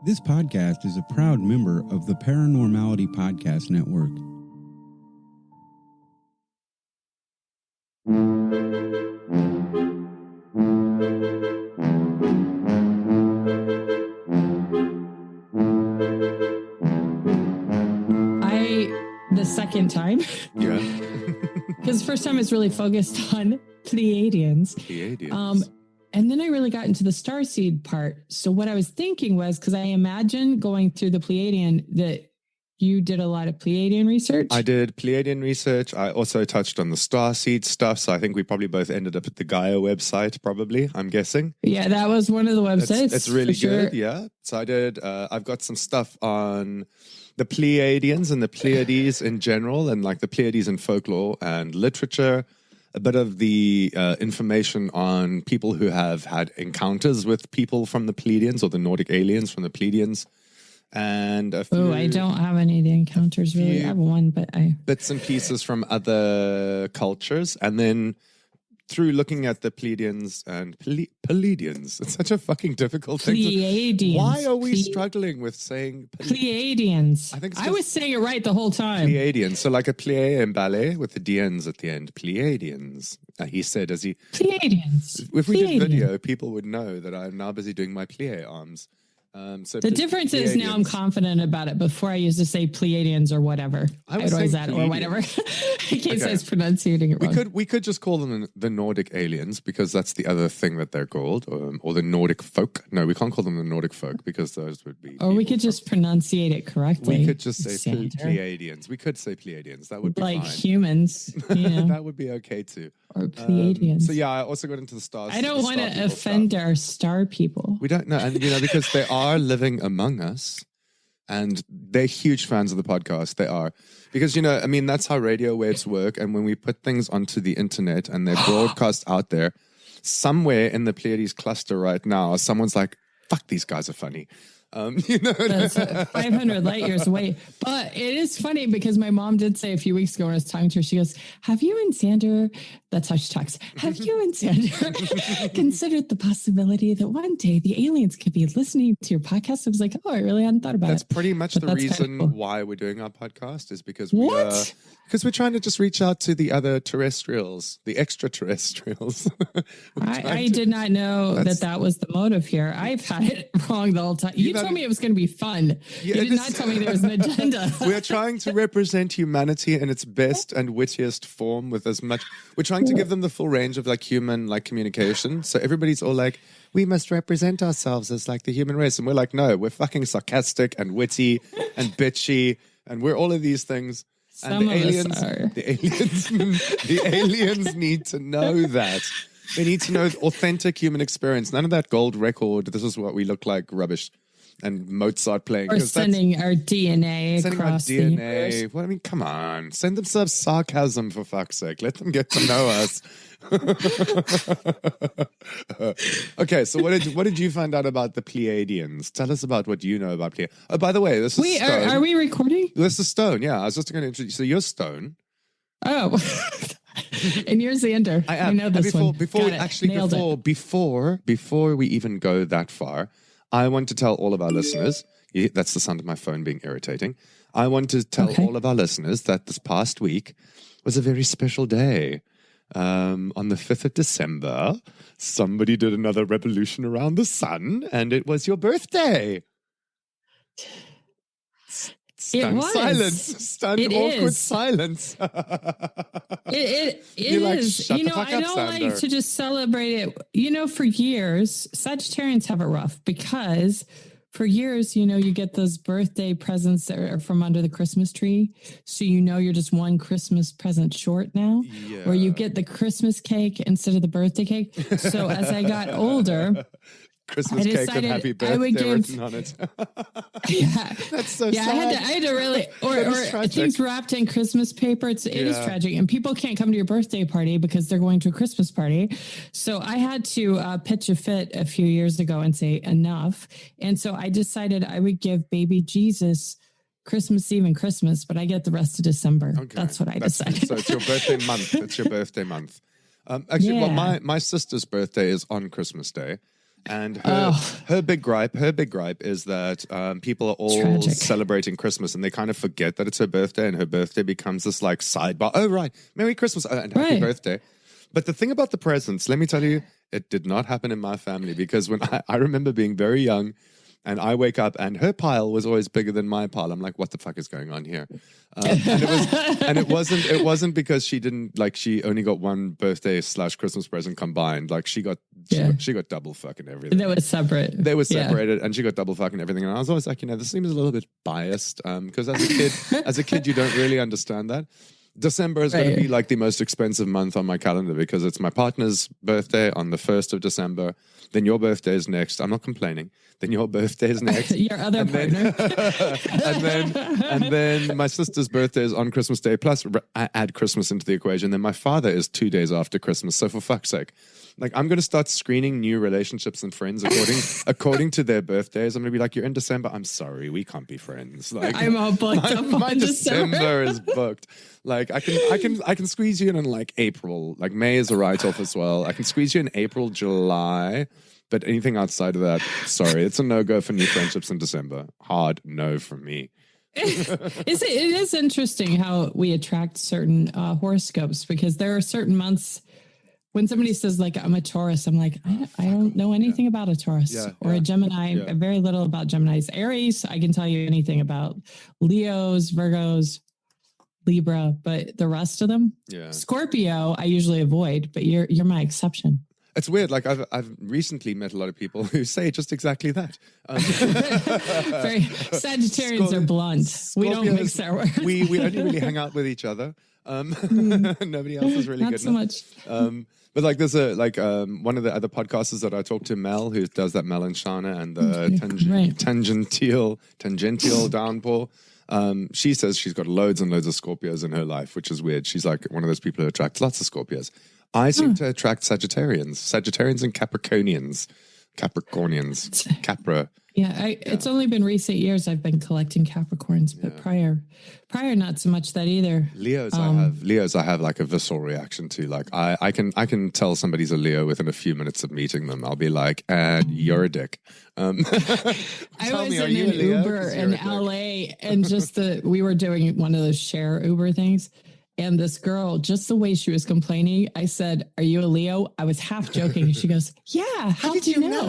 This podcast is a proud member of the Paranormality Podcast Network. The second time. Yeah. Because the first time it's really focused on Pleiadians. And then I really got into the starseed part. So what I was thinking was, because I imagine going through the Pleiadian that you did a lot of Pleiadian research. I did Pleiadian research. I also touched on the starseed stuff. So I think we probably both ended up at the Gaia website, probably, I'm guessing. Yeah, that was one of the websites. It's really good, yeah. So I did, I've got some stuff on the Pleiadians and the Pleiades in general, and like the Pleiades in folklore and literature, a bit of the information on people who have had encounters with people from the Pleiadians or the Nordic aliens from the Pleiadians. And a few, I don't have any of the encounters really. I have one, but bits and pieces from other cultures. And then through looking at the Pleiadians and Pleiadians, it's such a fucking difficult thing. Pleiadians. Why are we struggling with saying Pleiadians? I was saying it right the whole time. Pleiadians. So like a plie in ballet with the DNs at the end. Pleiadians. He said as he... Pleiadians. If we did video, people would know that I'm now busy doing my plie arms. So the difference is now I'm confident about it. Before I used to say Pleiadians or whatever. I'd always that or whatever. In case I was pronouncing it wrong. We could just call them the Nordic aliens because that's the other thing that they're called, or the Nordic folk. No, we can't call them the Nordic folk because those would be. Or we could just pronunciate it correctly. We could just say Pleiadians. We could say Pleiadians. That would be like fine. Humans. You know? That would be okay too. Or Pleiadians. So yeah, I also got into the stars. I don't want to offend our star people. We don't know, and because they are living among us, and they're huge fans of the podcast. They are, because that's how radio waves work. And when we put things onto the internet and they're broadcast out there, somewhere in the Pleiades cluster right now, someone's like, "Fuck, these guys are funny." That's 500 light years away. But it is funny because my mom did say a few weeks ago when I was talking to her, she goes, "Have you and Xander," that's how she talks, "have you and Xander considered the possibility that one day the aliens could be listening to your podcast?" I was like, "Oh, I really hadn't thought about That's it." pretty much the reason why we're doing our podcast is because we're trying to just reach out to the other terrestrials, the extraterrestrials. I did not know that was the motive here. I've had it wrong the whole time. You told me it was going to be fun. You did not tell me there was an agenda. We're trying to represent humanity in its best and wittiest form with as much. We're trying to give them the full range of like human like communication. So everybody's all like, we must represent ourselves as like the human race. And we're like, no, we're fucking sarcastic and witty and bitchy. And we're all of these things. And the aliens need to know that. They need to know authentic human experience. None of that gold record, this is what we look like rubbish. And Mozart playing. Or sending our DNA across the universe. Well, I mean, come on. Send them some sarcasm, for fuck's sake. Let them get to know us. Okay, so what did you find out about the Pleiadians? Tell us about what you know about Pleiadians. Oh, by the way, this is Stone. Are we recording? This is Stone, yeah. I was just going to introduce. So you're Stone. Oh. And you're Xander. I know this Before we even go that far, I want to tell all of our listeners, that's the sound of my phone being irritating. I want to tell all of our listeners that this past week was a very special day. On the 5th of December, somebody did another revolution around the sun, and it was your birthday. Stunned awkward silence. It is. Like, I don't like to just celebrate it. For years, Sagittarians have it rough because for years, you get those birthday presents that are from under the Christmas tree. So, you're just one Christmas present short now, or you get the Christmas cake instead of the birthday cake. So as I got older, Christmas cake and happy birthday written on it. Yeah, that's so sad. I had to really, or things wrapped in Christmas paper. It is tragic, and people can't come to your birthday party because they're going to a Christmas party. So I had to pitch a fit a few years ago and say enough. And so I decided I would give baby Jesus Christmas Eve and Christmas, but I get the rest of December. Okay. That's what I decided. So it's your birthday month. It's your birthday month. Actually, well, my sister's birthday is on Christmas Day. And her big gripe is that people are all celebrating Christmas and they kind of forget that it's her birthday, and her birthday becomes this like sidebar. Oh, right. Merry Christmas and happy birthday. But the thing about the presents, let me tell you, it did not happen in my family, because when I remember being very young and I wake up and her pile was always bigger than my pile. I'm like, what the fuck is going on here? And it wasn't because she only got one birthday / Christmas present combined. Like she got double fucking everything. They were separate. They were separated, and she got double fucking everything. And I was always like, this seems a little bit biased, because as a kid, you don't really understand that. December is going to be like the most expensive month on my calendar, because it's my partner's birthday on the 1st of December. Then your birthday is next. I'm not complaining. Then your birthday is next. Your other partner. and then my sister's birthday is on Christmas Day. Plus, I add Christmas into the equation. Then my father is 2 days after Christmas. So for fuck's sake, like I'm going to start screening new relationships and friends according to their birthdays. I'm going to be like, you're in December. I'm sorry, we can't be friends. Like I'm all booked up. My December is booked. Like I can squeeze you in like April. Like May is a write-off as well. I can squeeze you in April, July. But anything outside of that, sorry, it's a no-go for new friendships in December. Hard no from me. It is interesting how we attract certain horoscopes, because there are certain months when somebody says like, I'm a Taurus, I'm like, I don't know anything about a Taurus or a Gemini, very little about Geminis. Aries, I can tell you anything about. Leos, Virgos, Libra, but the rest of them, Scorpio, I usually avoid, but you're my exception. It's weird. Like I've recently met a lot of people who say just exactly that. Sagittarians are blunt. We don't mix our words. We only really hang out with each other. Nobody else is really not good. Not so much. But like there's one of the other podcasters that I talked to, Mel, who does that, Mel and Shana, and the tangential downpour. She says she's got loads and loads of Scorpios in her life, which is weird. She's like one of those people who attracts lots of Scorpios. I seem to attract Sagittarians and Capricornians. Capra. Yeah, it's only been recent years I've been collecting Capricorns, but prior not so much that either. Leos I have like a visceral reaction to. Like I can tell somebody's a Leo within a few minutes of meeting them. I'll be like, and you're a dick. I was in an Uber in LA, and we were doing one of those share Uber things. And this girl, just the way she was complaining, I said, "Are you a Leo?" I was half joking. And she goes, "Yeah, how did you know?"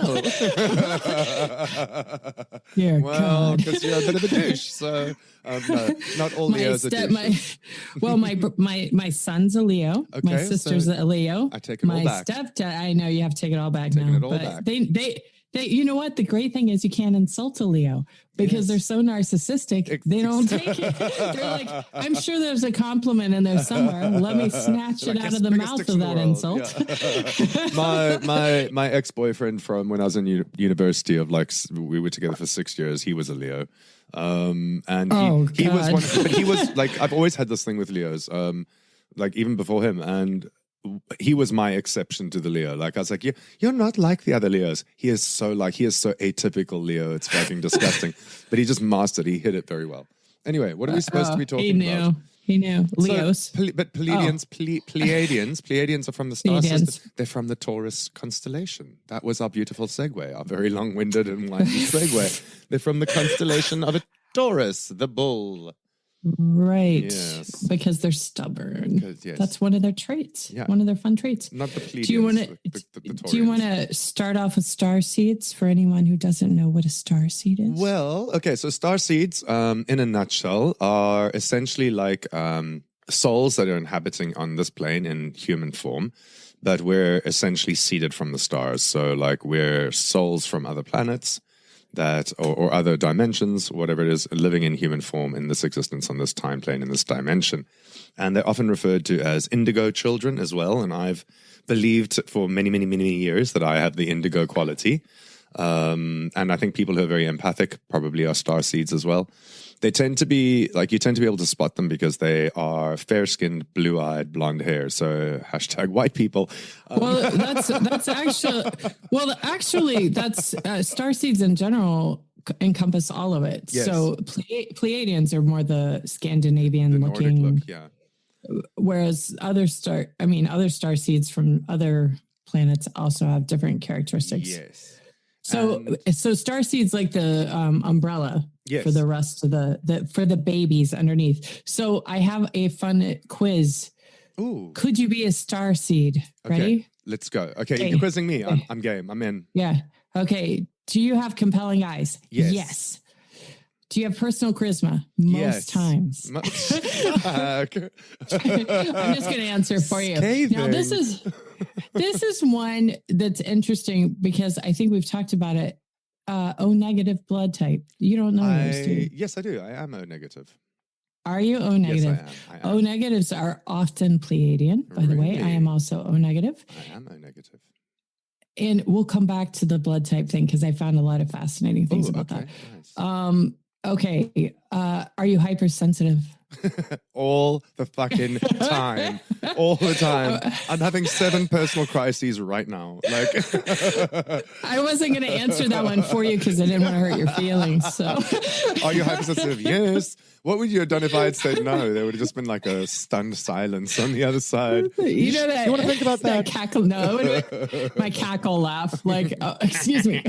Well, because you're a bit of a douche. So no, not all Leos are douches. My son's a Leo. Okay, my sister's a Leo. I take it all back. My stepdad, I know you have to take it all back now. But they, you know what? The great thing is you can't insult a Leo because they're so narcissistic. They don't take it. They're like, I'm sure there's a compliment in there somewhere. Let me snatch it out of the mouth of that insult. Yeah. my ex-boyfriend from when I was in university we were together for 6 years. He was a Leo. And he was one, but he was like, I've always had this thing with Leos, like even before him. And he was my exception to the Leo. Like I was like, you're not like the other Leos. He is so atypical Leo. It's fucking disgusting. But he just mastered. He hit it very well. Anyway, what are we supposed to be talking about? He knew. Leos. But Pleiadians, Pleiadians are from the star system. They're from the Taurus constellation. That was our beautiful segue, our very long-winded and windy segue. They're from the constellation of a Taurus, the bull. Right. Yes. Because they're stubborn. That's one of their traits. Yeah. One of their fun traits. Not the Pleiadians. Do you want to start off with star seeds for anyone who doesn't know what a star seed is? Well, okay. So star seeds, in a nutshell, are essentially like souls that are inhabiting on this plane in human form, but we're essentially seeded from the stars. So like we're souls from other planets that or other dimensions, whatever it is, living in human form in this existence on this time plane, in this dimension. And they're often referred to as indigo children as well. And I've believed for many, many, many years that I have the indigo quality. And I think people who are very empathic probably are star seeds as well. They tend to be you tend to be able to spot them because they are fair-skinned, blue-eyed, blonde hair. So # white people. Well, that's actually star seeds in general encompass all of it. Yes. So Pleiadians are more the Scandinavian looking look, yeah. Whereas other star seeds from other planets also have different characteristics. Yes. So starseed's like the umbrella for the rest of for the babies underneath. So I have a fun quiz. Ooh. Could you be a starseed? Ready? Let's go. Okay, you're quizzing me. Okay. I'm game. I'm in. Yeah. Okay. Do you have compelling eyes? Yes. Do you have personal charisma? Most times. I'm just going to answer for you. Now, this is one that's interesting because I think we've talked about it. O negative blood type. You don't know yours, do you? Yes, I do. I am O negative. Are you O negative? Yes, I am. O negatives are often Pleiadian, by the way. I am also O negative. I am O negative. And we'll come back to the blood type thing because I found a lot of fascinating things about that. Nice. Okay. Are you hypersensitive? All the fucking time. All the time. I'm having 7 personal crises right now. Like, I wasn't going to answer that one for you because I didn't want to hurt your feelings. So, are you hypersensitive? Yes. What would you have done if I had said no? There would have just been like a stunned silence on the other side. You know that? You want to think about that? Cackle? No, my cackle laugh. Like, excuse me.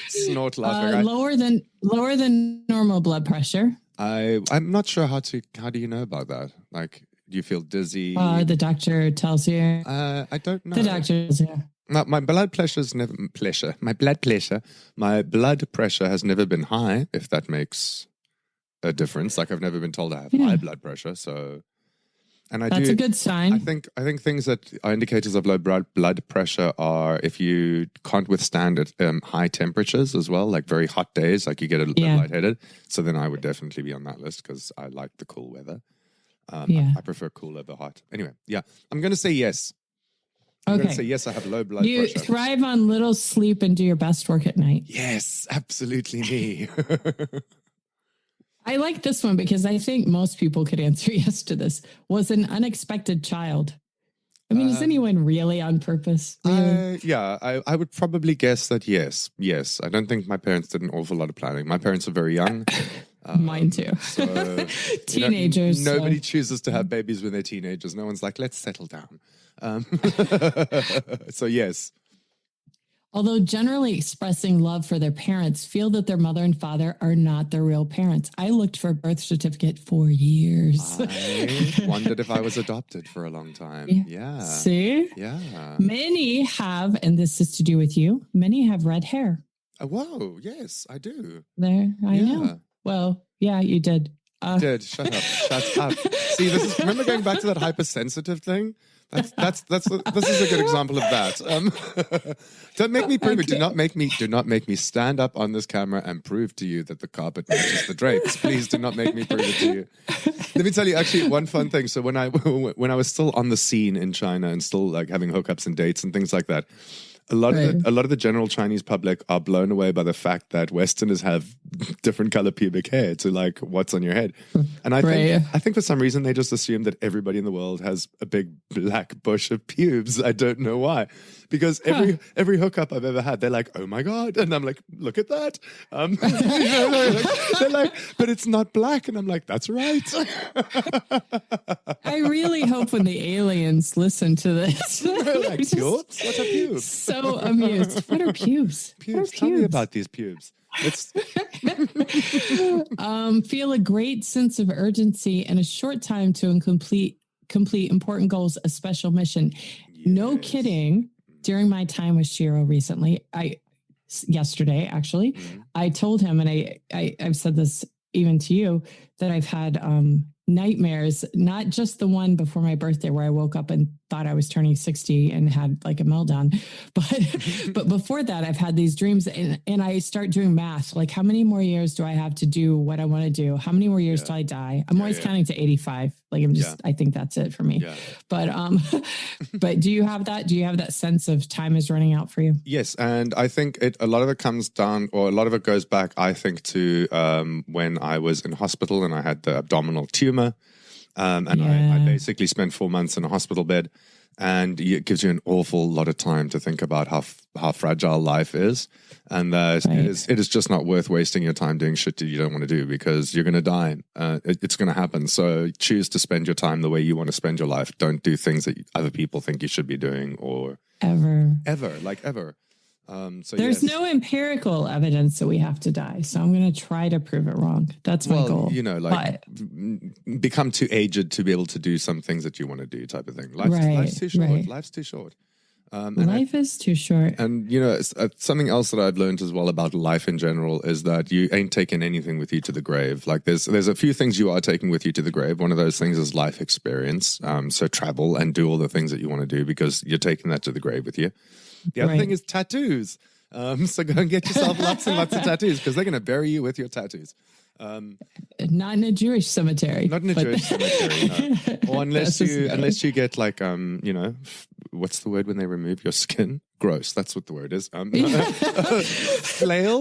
Snort laughing. Lower than normal blood pressure. I'm not sure how do you know about that? Like, do you feel dizzy? The doctor tells you. I don't know. The doctor tells you. No, my blood pressure has never been high, if that makes a difference. Like, I've never been told I have high blood pressure, so that's a good sign. I think things that are indicators of low blood pressure are if you can't withstand high temperatures as well, like very hot days, like you get a little bit lightheaded. So then I would definitely be on that list because I like the cool weather. I prefer cool over hot. Anyway, I'm going to say yes. I'm going to say yes, I have low blood pressure. You thrive on little sleep and do your best work at night. Yes, absolutely me. I like this one because I think most people could answer yes to this. Was an unexpected child. I mean, is anyone really on purpose? Really? I would probably guess that yes. Yes. I don't think my parents did an awful lot of planning. My parents are very young. Mine too. So, teenagers. Nobody chooses to have babies when they're teenagers. No one's like, let's settle down. So yes. Although generally expressing love for their parents, feel that their mother and father are not their real parents. I looked for a birth certificate for years. I wondered if I was adopted for a long time. Yeah. See? Yeah. Many have, and this is to do with you, many have red hair. Whoa, yes, I do. I know. Well, yeah, you did. Shut up. See, remember going back to that hypersensitive thing? This is a good example of that. Don't make me prove it. Do not make me stand up on this camera and prove to you that the carpet matches the drapes. Please do not make me prove it to you. Let me tell you actually one fun thing. So when I was still on the scene in China and still like having hookups and dates and things like that, a lot of the general Chinese public are blown away by the fact that Westerners have different color pubic hair to like what's on your head. And I think for some reason they just assume that everybody in the world has a big black bush of pubes. I don't know why. Because every hookup I've ever had, they're like, oh my God. And I'm like, look at that. They're like, but it's not black. And I'm like, that's right. I really hope when the aliens listen to this. Like, pubes? What are pubes? So amused. What are pubes? Tell me about these pubes. Feel a great sense of urgency and a short time to complete important goals, a special mission. Yes. No kidding. During my time with Shiro recently, yesterday actually, I told him, and I've said this even to you, that I've had nightmares, not just the one before my birthday where I woke up and thought I was turning 60 and had like a meltdown. But before that, I've had these dreams and I start doing math. Like, how many more years do I have to do what I want to do? How many more years till I die? I'm always counting to 85. Like I think that's it for me. Yeah. But do you have that? Do you have that sense of time is running out for you? Yes. And I think a lot of it comes down, or a lot of it goes back, I think, to when I was in hospital and I had the abdominal tumor. I basically spent 4 months in a hospital bed, and it gives you an awful lot of time to think about how fragile life is, and it is just not worth wasting your time doing shit that you don't want to do because you're going to die. It's going to happen. So choose to spend your time the way you want to spend your life. Don't do things that other people think you should be doing or ever. There's no empirical evidence that we have to die, so I'm going to try to prove it wrong. That's my goal. Become too aged to be able to do some things that you want to do, type of thing. Life's too short. Right. Life's too short. Life is too short. And, something else that I've learned as well about life in general is that you ain't taking anything with you to the grave. Like there's a few things you are taking with you to the grave. One of those things is life experience. So travel and do all the things that you want to do because you're taking that to the grave with you. The other thing is tattoos. So go and get yourself lots and lots of tattoos because they're going to bury you with your tattoos. Not in a Jewish cemetery. Not in a Jewish cemetery, no. Or unless you get like, what's the word when they remove your skin? Gross. That's what the word is. Flailed.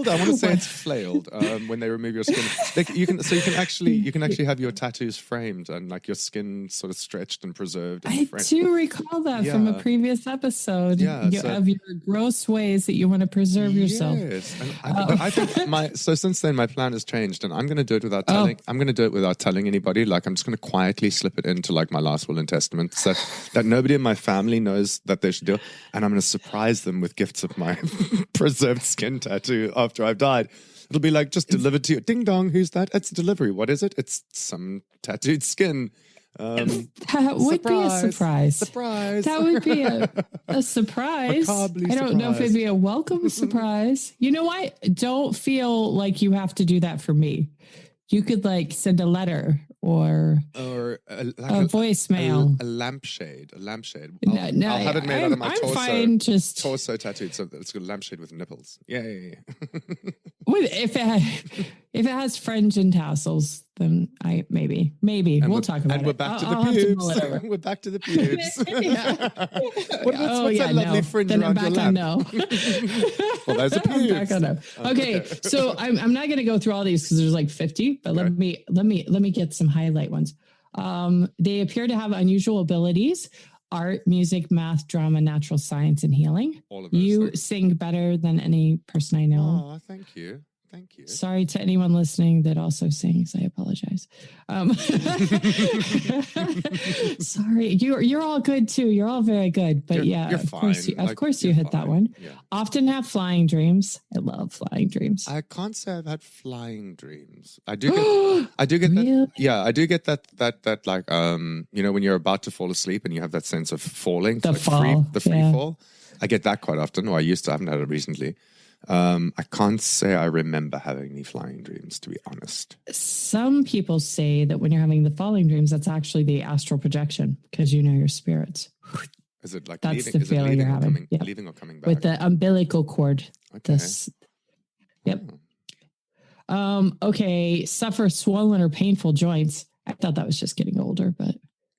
I want to say it's flailed. When they remove your skin, you can actually have your tattoos framed and like your skin sort of stretched and preserved. And I do recall that from a previous episode. Yeah, of your gross ways that you want to preserve yourself. Yes, but I think since then my plan has changed, and I'm going to do it without telling. I'm going to do it without telling anybody. Like I'm just going to quietly slip it into like my last will and testament, so that nobody in my family knows that they should do it, and I'm going to surprise them with gifts of my preserved skin tattoo after I've died. It'll be like just delivered to you. Ding dong, who's that? It's a delivery. What is it? It's some tattooed skin. That would be a surprise. Surprise. That would be a surprise. I don't know if it'd be a welcome surprise. You know what? Don't feel like you have to do that for me. You could like send a letter or a voicemail. A lampshade. No, I'll have it made out of my torso. Fine, torso tattooed, so it's got a lampshade with nipples. Yeah. If it has fringe and tassels, then maybe we'll talk about it. And we're back to the pubes. We're back to the pubes. What's that lovely fringe then around I'm your back lap? on no. Well, there's a pubes. I'm back on no. Okay, so I'm not going to go through all these because there's like 50, but let me get some highlight ones. They appear to have unusual abilities: art, music, math, drama, natural science, and healing. All of those you things. Sing better than any person I know. Oh, thank you. Sorry to anyone listening that also sings. I apologize. Sorry, you're all good too. You're all very good. But you're fine. Of course you hit that one. Yeah. Often have flying dreams. I love flying dreams. I can't say I've had flying dreams. I do get really? that. Yeah, I do get that like when you're about to fall asleep and you have that sense of falling, the like fall, free fall. I get that quite often. Or I used to. I haven't had it recently. I can't say I remember having any flying dreams, to be honest. Some people say that when you're having the falling dreams, that's actually the astral projection because you know your spirits. Is it like that's leaving? The is it feeling leaving you're or having? Leaving or coming back? With the umbilical cord. Okay. Yep. Okay. Suffer swollen or painful joints. I thought that was just getting older, but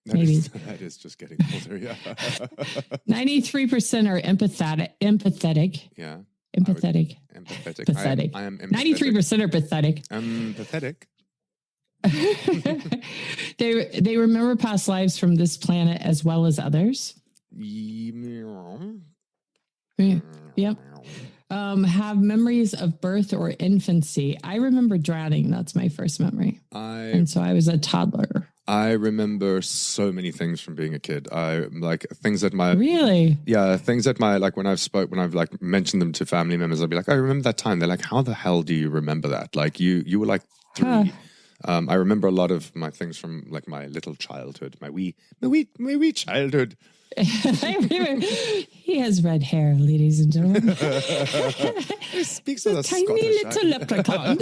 maybe. That is just getting older, yeah. 93% are empathetic. Yeah. Empathetic. Pathetic. I am empathetic. 93% are pathetic. I'm pathetic. They remember past lives from this planet as well as others. Yep. Have memories of birth or infancy. I remember drowning. That's my first memory. And so I was a toddler. I remember so many things from being a kid. I like things that things that when I've like mentioned them to family members, I'll be like, I remember that time. They're like, how the hell do you remember that? Like you were like 3. I remember a lot of my things from like my little childhood, my wee childhood. He has red hair, ladies and gentlemen. He speaks with a tiny Scottish little leprechaun.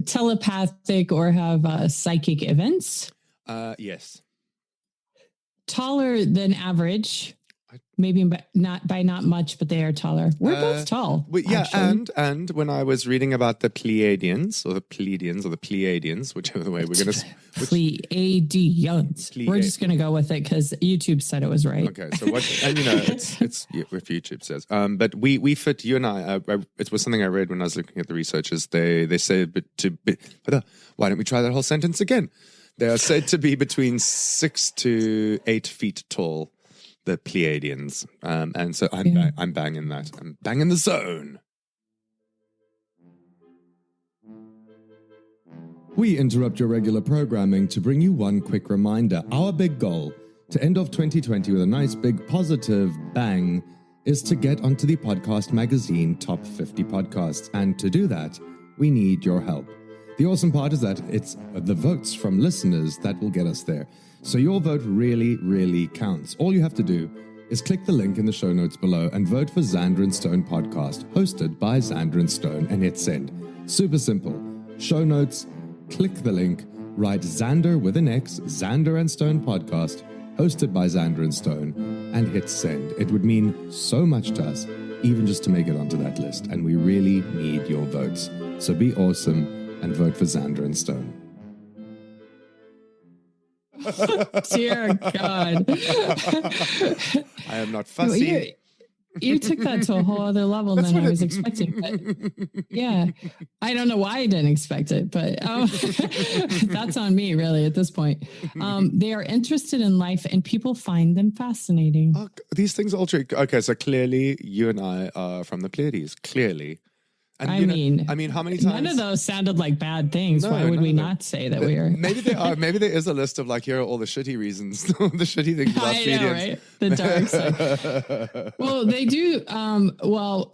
Telepathic or have psychic events. Yes. Taller than average. Maybe not much, but they are taller. We're both tall. And when I was reading about the Pleiadians or the Pleiadians, whichever way we're going to... Pleiadians. We're just going to go with it because YouTube said it was right. Okay, so what... And it's if YouTube says. But we fit, you and I, it was something I read when I was looking at the researchers. They say, why don't we try that whole sentence again? They are said to be between 6 to 8 feet tall. The Pleiadians. And so I'm banging that. I'm banging the zone. We interrupt your regular programming to bring you one quick reminder. Our big goal To end off 2020 with a nice big positive bang is to get onto the Podcast Magazine Top 50 Podcasts. And to do that, we need your help. The awesome part is that it's the votes from listeners that will get us there. So your vote really, really counts. All you have to do is click the link in the show notes below and vote for Xander and Stone Podcast, hosted by Xander and Stone, and hit send. Super simple. Show notes, click the link, write Xander with an X, Xander and Stone Podcast, hosted by Xander and Stone, and hit send. It would mean so much to us, even just to make it onto that list, and we really need your votes. So be awesome and vote for Xander and Stone. Dear God. I am not fussy. You took that to a whole other level than I was expecting. But yeah, I don't know why I didn't expect it, but that's on me, really, at this point. They are interested in life and people find them fascinating. Oh, these things are all true. Okay, so clearly you and I are from the Pleiades. Clearly. And I mean, how many times? None of those sounded like bad things. No, Why would we not say that we are? Maybe they are. Maybe there is a list of like, here are all the shitty reasons, the shitty things about I know, right? The dark side. Well, they do.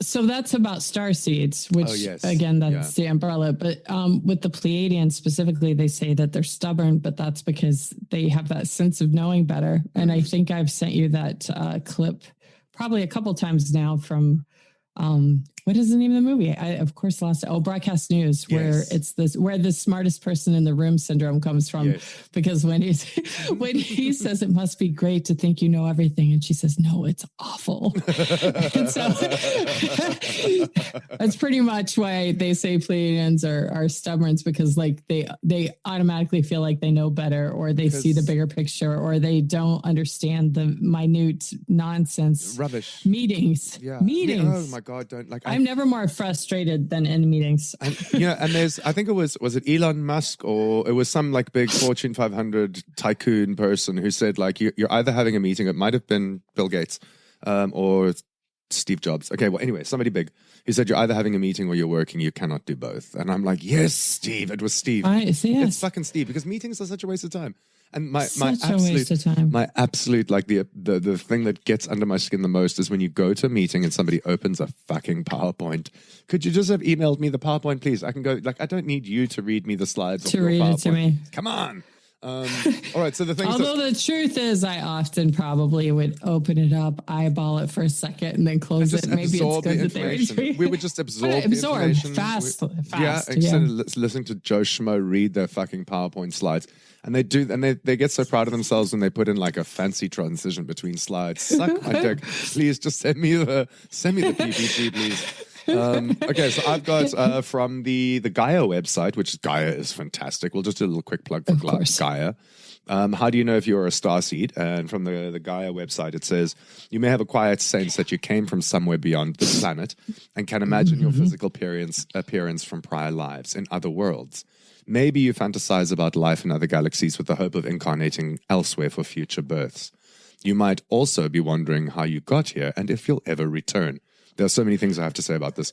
So that's about star seeds, which again, that's the umbrella. But with the Pleiadians specifically, they say that they're stubborn, but that's because they have that sense of knowing better. And I think I've sent you that clip probably a couple times now from. What is the name of the movie? I, of course, lost it. Oh, Broadcast News, where it's this, where the smartest person in the room syndrome comes from. Yes. Because when he says it must be great to think you know everything, and she says, no, it's awful. And so that's pretty much why they say Pleiadians are stubborn, because like they automatically feel like they know better, or they see the bigger picture, or they don't understand the minute nonsense rubbish meetings. Oh my God, don't like. I'm never more frustrated than in meetings. And there's, I think it was it Elon Musk, or it was some like big Fortune 500 tycoon person who said like, you're either having a meeting, it might have been Bill Gates or Steve Jobs. Okay, well, anyway, somebody big. He said, you're either having a meeting or you're working. You cannot do both. And I'm like, yes, Steve. It was Steve. It's fucking Steve, because meetings are such a waste of time. And my absolute, like the thing that gets under my skin the most is when you go to a meeting and somebody opens a fucking PowerPoint. Could you just have emailed me the PowerPoint, please? I can go, like, I don't need you to read me the slides. To read it to me. Come on. All right, so the thing. Although the truth is, I often probably would open it up, eyeball it for a second, and then close it. Maybe it's good that they we would just absorb the information fast. Instead of listening to Joe Schmo read their fucking PowerPoint slides. And they do, and they get so proud of themselves when they put in like a fancy transition between slides. Suck my dick, please. Just send me the PPT, please. Okay, so I've got from the Gaia website, which Gaia is fantastic. We'll just do a little quick plug for Gaia. How do you know if you're a starseed? And from the Gaia website, it says, you may have a quiet sense that you came from somewhere beyond this planet and can imagine your physical appearance from prior lives in other worlds. Maybe you fantasize about life in other galaxies with the hope of incarnating elsewhere for future births. You might also be wondering how you got here and if you'll ever return. There are so many things I have to say about this.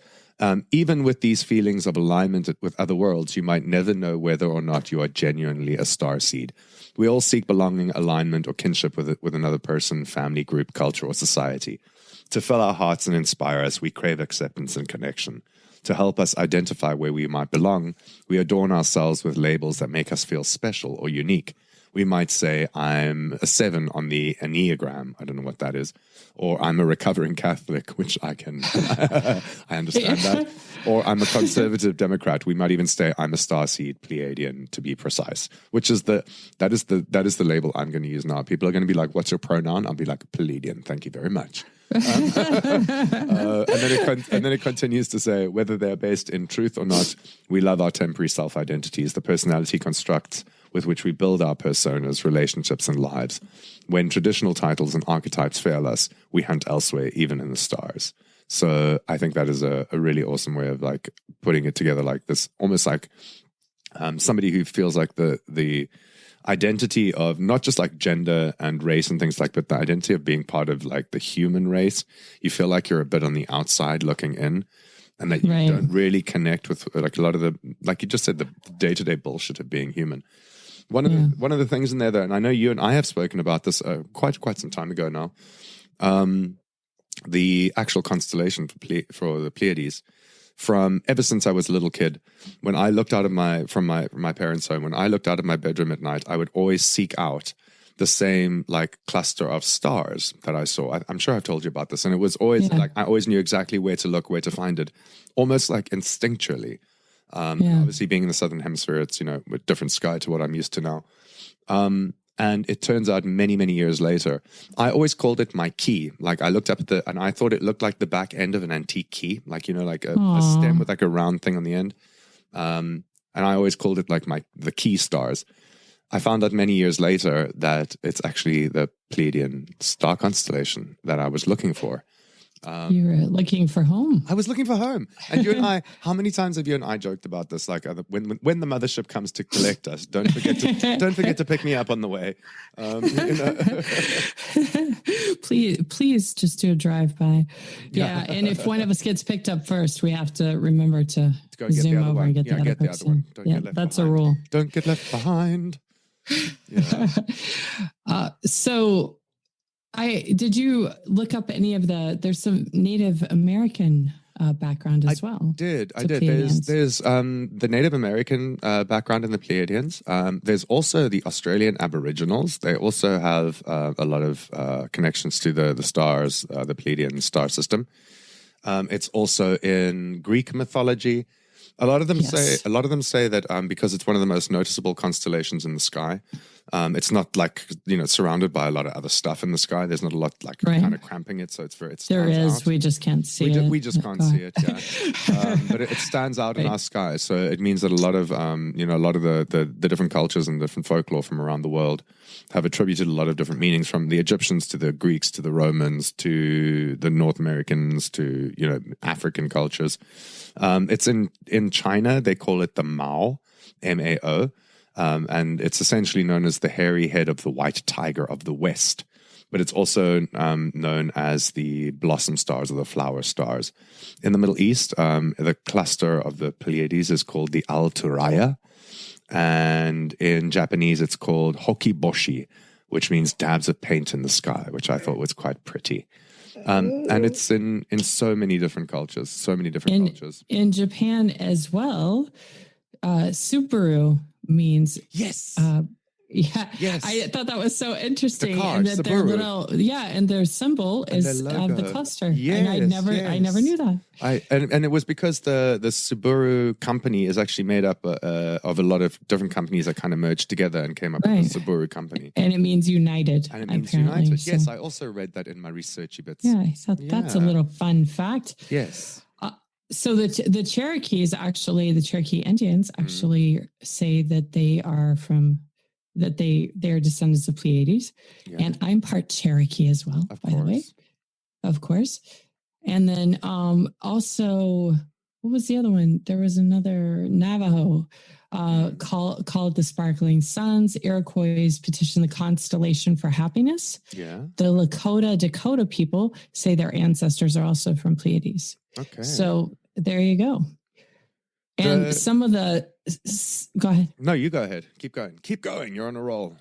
Even with these feelings of alignment with other worlds, you might never know whether or not you are genuinely a starseed. We all seek belonging, alignment, or kinship with another person, family, group, culture, or society. To fill our hearts and inspire us, we crave acceptance and connection. To help us identify where we might belong, we adorn ourselves with labels that make us feel special or unique. We might say, I'm a 7 on the Enneagram. I don't know what that is. Or I'm a recovering Catholic, which I understand that. Or I'm a conservative Democrat. We might even say I'm a starseed Pleiadian, to be precise, which is that is the label I'm going to use now. People are going to be like, what's your pronoun? I'll be like, Pleiadian. Thank you very much. And then it continues to say, whether they're based in truth or not, we love our temporary self-identities, the personality constructs with which we build our personas, relationships, and lives. When traditional titles and archetypes fail us, we hunt elsewhere, even in the stars. So I think that is a really awesome way of like putting it together, like this, almost like somebody who feels like the identity of not just like gender and race and things like, but the identity of being part of like the human race. You feel like you're a bit on the outside looking in, and that you don't really connect with like a lot of the, like you just said, the day-to-day bullshit of being human. One of the things in there, though, and I know you and I have spoken about this quite some time ago now. The actual constellation for the Pleiades, from ever since I was a little kid, when I looked out of my parents' home, when I looked out of my bedroom at night, I would always seek out the same like cluster of stars that I saw. I'm sure I've told you about this, and it was always like I always knew exactly where to look, where to find it, almost like instinctually. Obviously, being in the southern hemisphere, it's a different sky to what I'm used to now. And it turns out many years later, I always called it my key. Like I looked up at and I thought it looked like the back end of an antique key, like like a stem with like a round thing on the end. And I always called it like the key stars. I found out many years later that it's actually the Pleiadian star constellation that I was looking for. You were looking for home. I was looking for home. And you and I, how many times have you and I joked about this? Like when the mothership comes to collect us, don't forget to pick me up on the way. Please just do a drive-by. Yeah. And if one of us gets picked up first, we have to remember to go zoom over and get the other person. Don't get left that's behind. A rule. Don't get left behind. Yeah. So did you look up any of there's some Native American background as well? I did. Pleiadians. There's the Native American background in the Pleiadians. There's also the Australian Aboriginals. They also have a lot of connections to the stars, the Pleiadian star system. It's also in Greek mythology. A lot of them say that because it's one of the most noticeable constellations in the sky. It's not like surrounded by a lot of other stuff in the sky. There's not a lot like kind of cramping it, so there is. Out. We just can't see it. We just can't see it. Yeah, but it stands out in our sky. So it means that a lot of the different cultures and different folklore from around the world have attributed a lot of different meanings, from the Egyptians to the Greeks to the Romans to the North Americans to African cultures. It's in China. They call it the Mao, M-A-O. And it's essentially known as the hairy head of the white tiger of the West. But it's also known as the blossom stars or the flower stars. In the Middle East, the cluster of the Pleiades is called the Al-Turaya. And in Japanese, it's called Hokiboshi, which means dabs of paint in the sky, which I thought was quite pretty. And it's in so many different cultures, cultures. In Japan as well, Subaru means yes. Yes. I thought that was so interesting. The car, and that Subaru. And their symbol is the cluster. Yes, and I never knew that. And it was because the Subaru company is actually made up of a lot of different companies that kind of merged together and came up with the Subaru company. And it means united. And it means united. So. Yes, I also read that in my researchy bits. Yeah, I thought that's a little fun fact. Yes. So the Cherokees actually, the Cherokee Indians actually say that they are they're descendants of Pleiades. Yeah. And I'm part Cherokee as well, by the way. Of course. And then also, what was the other one? There was another Navajo called the Sparkling Suns. Iroquois petition the constellation for happiness. Yeah. The Lakota Dakota people say their ancestors are also from Pleiades. Okay. So there you go. And some of go ahead. No, you go ahead. Keep going. You're on a roll.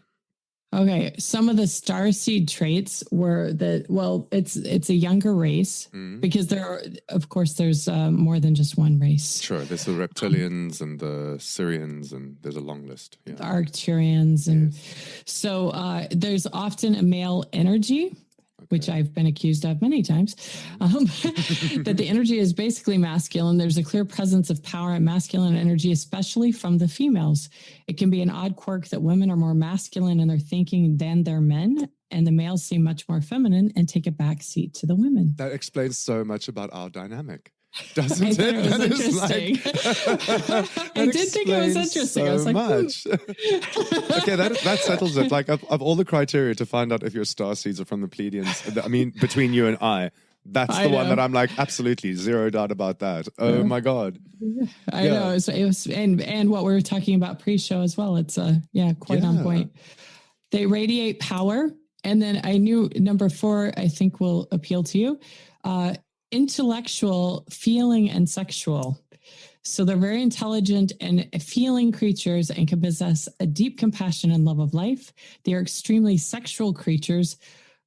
Okay. Some of the starseed traits were it's a younger race because there's more than just one race. Sure. There's the reptilians and the Syrians, and there's a long list. Yeah. The Arcturians. And so there's often a male energy, which I've been accused of many times, that the energy is basically masculine. There's a clear presence of power and masculine energy, especially from the females. It can be an odd quirk that women are more masculine in their thinking than their men, and the males seem much more feminine and take a back seat to the women. That explains so much about our dynamic. Doesn't it? It was interesting. I did think it was interesting. So I was like, much. Okay, that settles it. Like of all the criteria to find out if your star seeds are from the Pleiadians, I mean, between you and that's the one that I'm like, absolutely, zero doubt about that. Oh my God. I know. It was and what we were talking about pre-show as well. It's quite on point. They radiate power. And then I knew number 4, I think will appeal to you. Intellectual, feeling, and sexual. So they're very intelligent and feeling creatures and can possess a deep compassion and love of life. They are extremely sexual creatures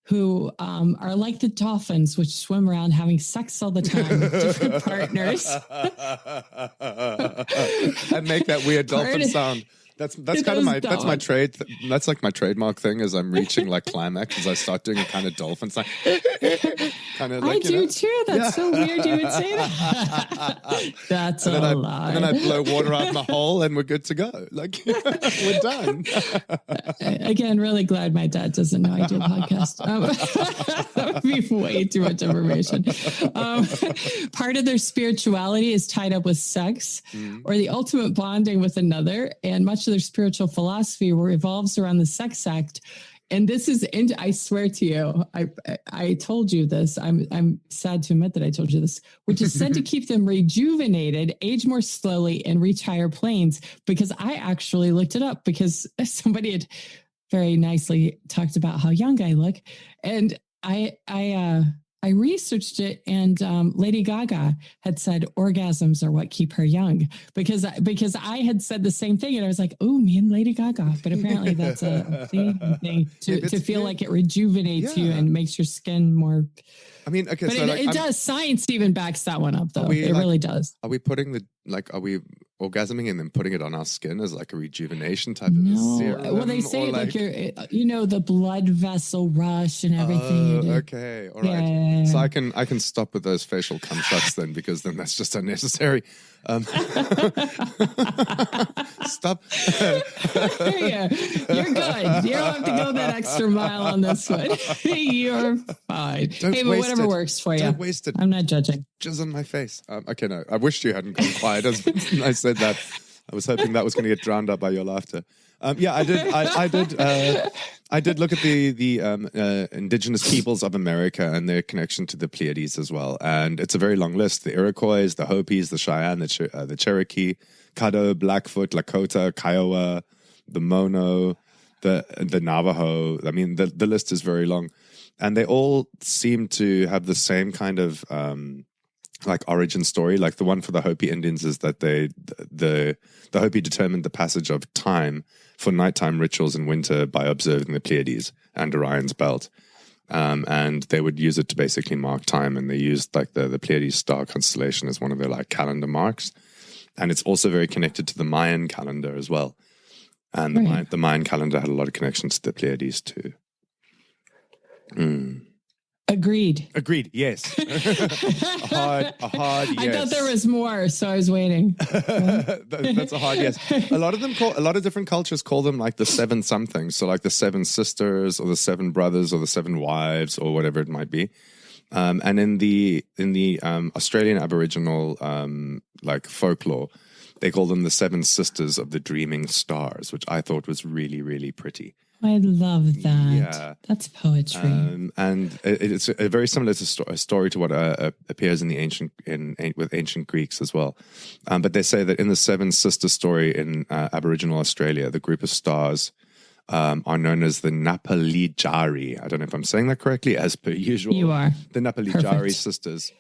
who are like the dolphins, which swim around having sex all the time with different partners. And make that weird dolphin sound. That's kind of my that's my trade. That's like my trademark thing. Is I'm reaching like climax as I start doing a kind of dolphin sound. Kind of like, I do too. That's so weird you would say that. That's a lie. And then I blow water out my hole and we're good to go. Like we're done. Again, really glad my dad doesn't know I do a podcast. That would be way too much information. Part of their spirituality is tied up with sex or the ultimate bonding with another, and much of their spiritual philosophy revolves around the sex act. And this is, I swear to you, I told you this. I'm sad to admit that I told you this, which is said to keep them rejuvenated, age more slowly, and reach higher planes. Because I actually looked it up because somebody had very nicely talked about how young I look, and I researched it, and Lady Gaga had said orgasms are what keep her young, because I had said the same thing, and I was like, oh, me and Lady Gaga. But apparently that's a thing to feel like it rejuvenates you and makes your skin more. I mean, okay, but so it does. Science even backs that one up, though. It really does. Are we putting are we orgasming and then putting it on our skin as like a rejuvenation type of serum? Well, they say like you're, the blood vessel rush and everything. Okay, all right. Yeah. So I can stop with those facial cum shots then, because then that's just unnecessary. Stop. Yeah, you're good. You don't have to go that extra mile on this one. You're fine. But whatever works for you. Don't waste it. I'm not judging. Jizz on my face. Okay, no. I wished you hadn't gone quiet as I said that. I was hoping that was going to get drowned out by your laughter. Yeah, I did. I did look at the indigenous peoples of America and their connection to the Pleiades as well, and it's a very long list: the Iroquois, the Hopis, the Cheyenne, the Cherokee, Caddo, Blackfoot, Lakota, Kiowa, the Mono, the Navajo. I mean, the list is very long, and they all seem to have the same kind of like origin story. Like the one for the Hopi Indians is that the Hopi determined the passage of time for nighttime rituals in winter by observing the Pleiades and Orion's belt. And they would use it to basically mark time. And they used like the Pleiades star constellation as one of their like calendar marks. And it's also very connected to the Mayan calendar as well. And the Mayan calendar had a lot of connections to the Pleiades too. Agreed. Yes. a hard yes. I thought there was more, so I was waiting. That's a hard yes. A lot of different cultures call them like the seven something. So like the seven sisters or the seven brothers or the seven wives or whatever it might be. And in the Australian Aboriginal like folklore, they call them the seven sisters of the dreaming stars, which I thought was really, really pretty. I love that. Yeah. That's poetry. And it's very similar to a story to what appears in the with ancient Greeks as well. But they say that in the Seven Sisters story in Aboriginal Australia, the group of stars are known as the Pleiadians. I don't know if I'm saying that correctly, as per usual. You are. The Pleiadians sisters.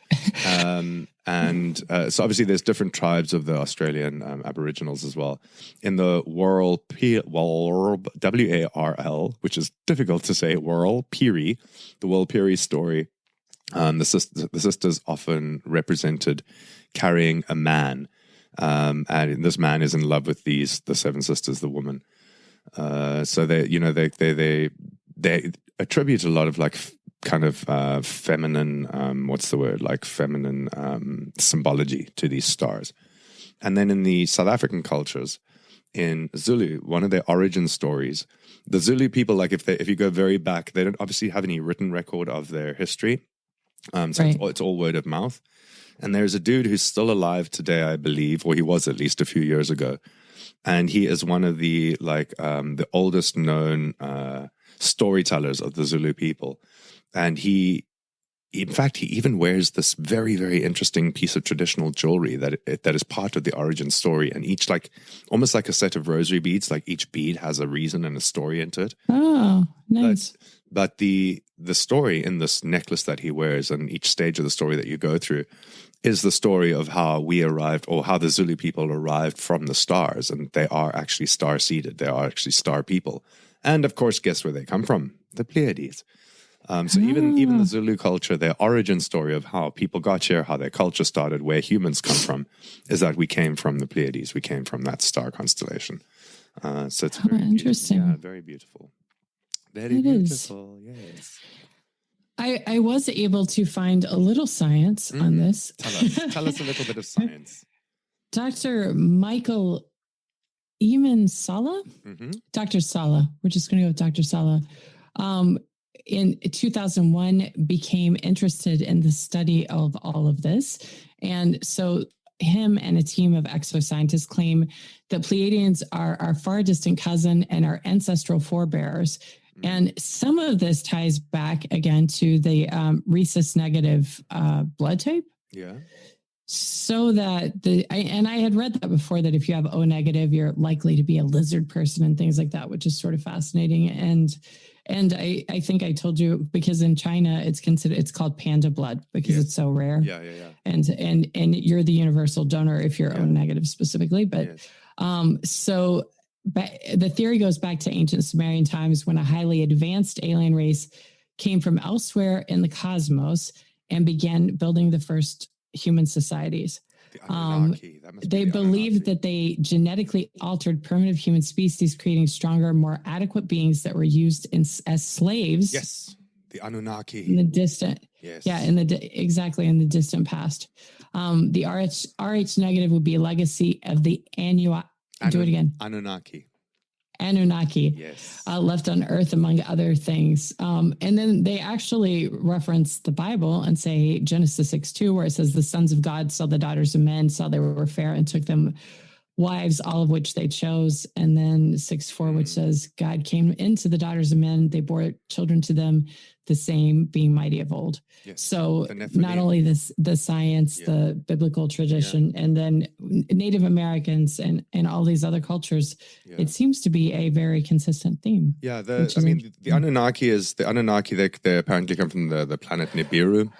So obviously there's different tribes of the Australian Aboriginals as well. In the Warl, W-A-R-L, which is difficult to say, Warlpiri, the Warlpiri story, the sisters often represented carrying a man. And this man is in love with the seven sisters, the woman. So they attribute a lot of like kind of feminine, feminine symbology to these stars. And then in the South African cultures, in Zulu, one of their origin stories, the Zulu people, like if you go very back, they don't obviously have any written record of their history. It's all word of mouth. And there's a dude who's still alive today, I believe, or he was at least a few years ago. And he is one of the the oldest known storytellers of the Zulu people. And he even wears this very, very interesting piece of traditional jewelry that is part of the origin story. And each, like, almost like a set of rosary beads, like each bead has a reason and a story into it. Oh, nice. But the story in this necklace that he wears, and each stage of the story that you go through, is the story of how we arrived, or how the Zulu people arrived from the stars, and they are actually star-seeded. They are actually star people. And of course, guess where they come from? The Pleiades. So even the Zulu culture, their origin story of how people got here, how their culture started, where humans come from, is that we came from the Pleiades. We came from that star constellation. So it's very interesting. Yeah, very beautiful. Very beautiful. Yes. I was able to find a little science on this. Tell us a little bit of science. Dr. Michael Eamon Sala? Dr. Sala. We're just going to go with Dr. Sala. In 2001, became interested in the study of all of this. And so him and a team of exoscientists claim that Pleiadians are our far distant cousin and our ancestral forebears. And some of this ties back again to the rhesus negative blood type. Yeah. So that I had read that before, that if you have O negative, you're likely to be a lizard person and things like that, which is sort of fascinating. And I think I told you, because in China it's called panda blood because it's so rare. Yeah. And you're the universal donor if you're O negative specifically. But so the theory goes back to ancient Sumerian times, when a highly advanced alien race came from elsewhere in the cosmos and began building the first human societies. They believed that they genetically altered primitive human species, creating stronger, more adequate beings that were used as slaves. Yes, the Anunnaki. In the distant, yes, yeah, in the distant past. The RH negative would be a legacy of the do it again. Anunnaki, yes, left on Earth, among other things. And then they actually reference the Bible and say Genesis 6:2, where it says the sons of God saw the daughters of men, saw they were fair, and took them wives, all of which they chose. And then 6:4, which says God came into the daughters of men, they bore children to them, the same being mighty of old. Yes. So not only the science, the biblical tradition, and then Native Americans and all these other cultures, it seems to be a very consistent theme. Yeah, the Anunnaki, they apparently come from the planet Nibiru.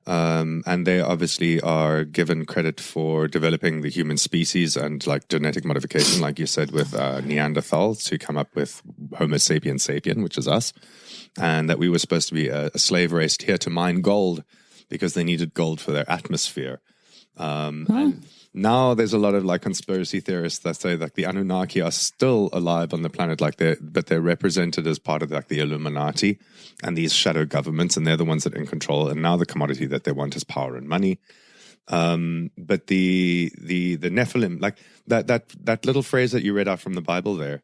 And they obviously are given credit for developing the human species and like genetic modification, like you said, with Neanderthals to come up with Homo sapiens sapien, which is us. And that we were supposed to be a slave race here to mine gold because they needed gold for their atmosphere. And now there's a lot of like conspiracy theorists that say that the Anunnaki are still alive on the planet, but they're represented as part of like the Illuminati and these shadow governments, and they're the ones that are in control. And now the commodity that they want is power and money. But the Nephilim, like that little phrase that you read out from the Bible there,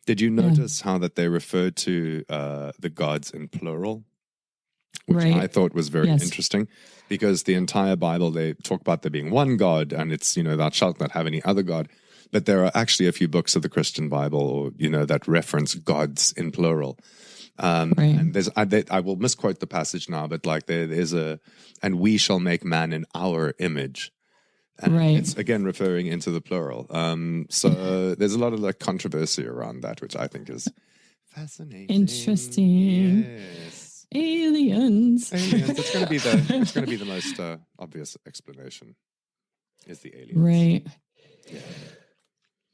did you notice how that they referred to the gods in plural? Which I thought was very interesting, because the entire Bible, they talk about there being one God, and it's, thou shalt not have any other God. But there are actually a few books of the Christian Bible, or, that reference gods in plural. And there's, I will misquote the passage now, but like there's and we shall make man in our image. And it's again referring into the plural. So there's a lot of like controversy around that, which I think is fascinating. Interesting. Yes. Aliens. It's going to be the most obvious explanation. Is the aliens. Right.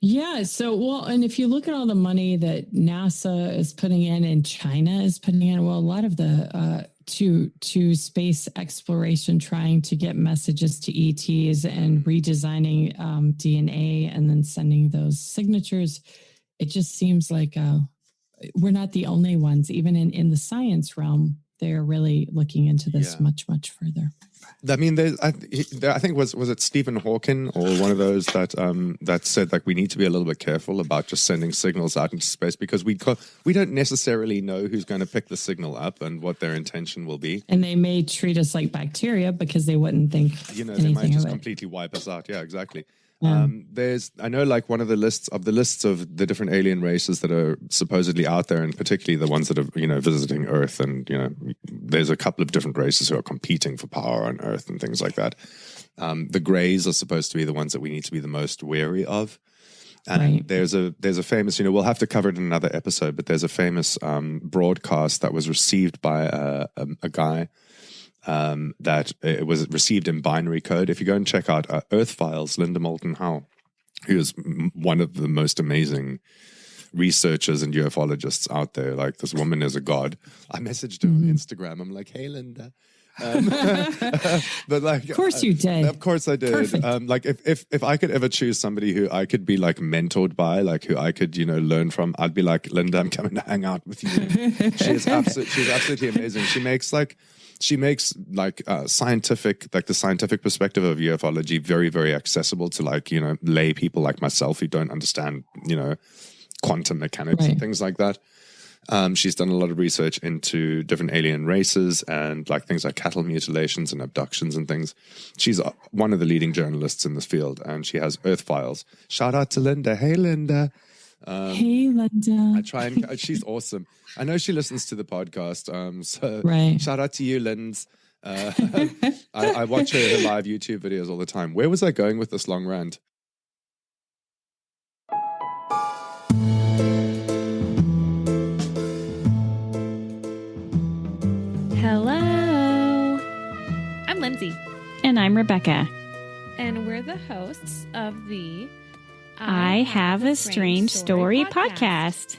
Yeah. So, and if you look at all the money that NASA is putting in and China is putting in, a lot of the to space exploration, trying to get messages to ETs and redesigning DNA and then sending those signatures, it just seems like we're not the only ones. Even in the science realm, they're really looking into this much, much further. I mean, I think was it Stephen Hawking or one of those that said like we need to be a little bit careful about just sending signals out into space, because we don't necessarily know who's going to pick the signal up and what their intention will be. And they may treat us like bacteria because they wouldn't think they might just completely wipe us out. Yeah, exactly. I know like one of the lists of the different alien races that are supposedly out there, and particularly the ones that are visiting Earth, and there's a couple of different races who are competing for power on Earth and things like that. The Greys are supposed to be the ones that we need to be the most wary of, And there's a famous, we'll have to cover it in another episode, but there's a famous broadcast that was received by a guy that it was received in binary code. If you go and check out Earth Files, Linda Moulton Howe, who is one of the most amazing researchers and ufologists out there. Like, this woman is a god. I messaged her on Instagram. I'm like, hey, Linda. But like, of course you did. Of course I did. Like, if I could ever choose somebody who I could be like mentored by, like who I could learn from, I'd be like, Linda, I'm coming to hang out with you. She's absolutely amazing. She makes scientific, like the scientific perspective of ufology very, very accessible to like lay people like myself who don't understand quantum mechanics and things like that. She's done a lot of research into different alien races and like things like cattle mutilations and abductions and things. She's one of the leading journalists in this field, and she has Earth Files. Shout out to Linda. Hey, Linda. Hey, Linda. I try and she's awesome. I know she listens to the podcast. So shout out to you, Linds. I watch her live YouTube videos all the time. Where was I going with this long rant? Hello. I'm Lindsay. And I'm Rebecca. And we're the hosts of the I Have a Strange Story podcast.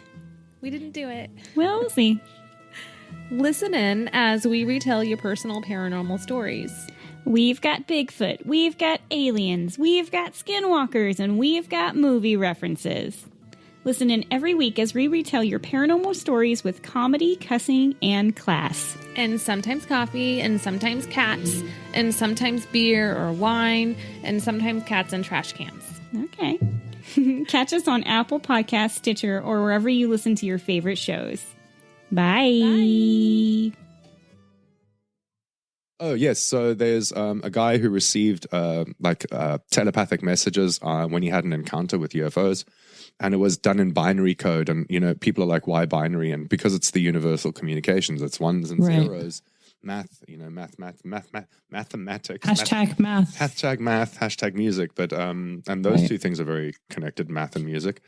We didn't do it. Well, we'll see. Listen in as we retell your personal paranormal stories. We've got Bigfoot, we've got aliens, we've got skinwalkers, and we've got movie references. Listen in every week as we retell your paranormal stories with comedy, cussing, and class. And sometimes coffee, and sometimes cats, and sometimes beer or wine, and sometimes cats and trash cans. Okay. Catch us on Apple Podcasts, Stitcher, or wherever you listen to your favorite shows. Bye. Bye. Oh, yes. So there's a guy who received telepathic messages when he had an encounter with UFOs. And it was done in binary code. And, people are like, why binary? And because it's the universal communications, it's ones and zeros. Math, mathematics. Hashtag math. Hashtag math, hashtag music. But, and those two things are very connected, math and music.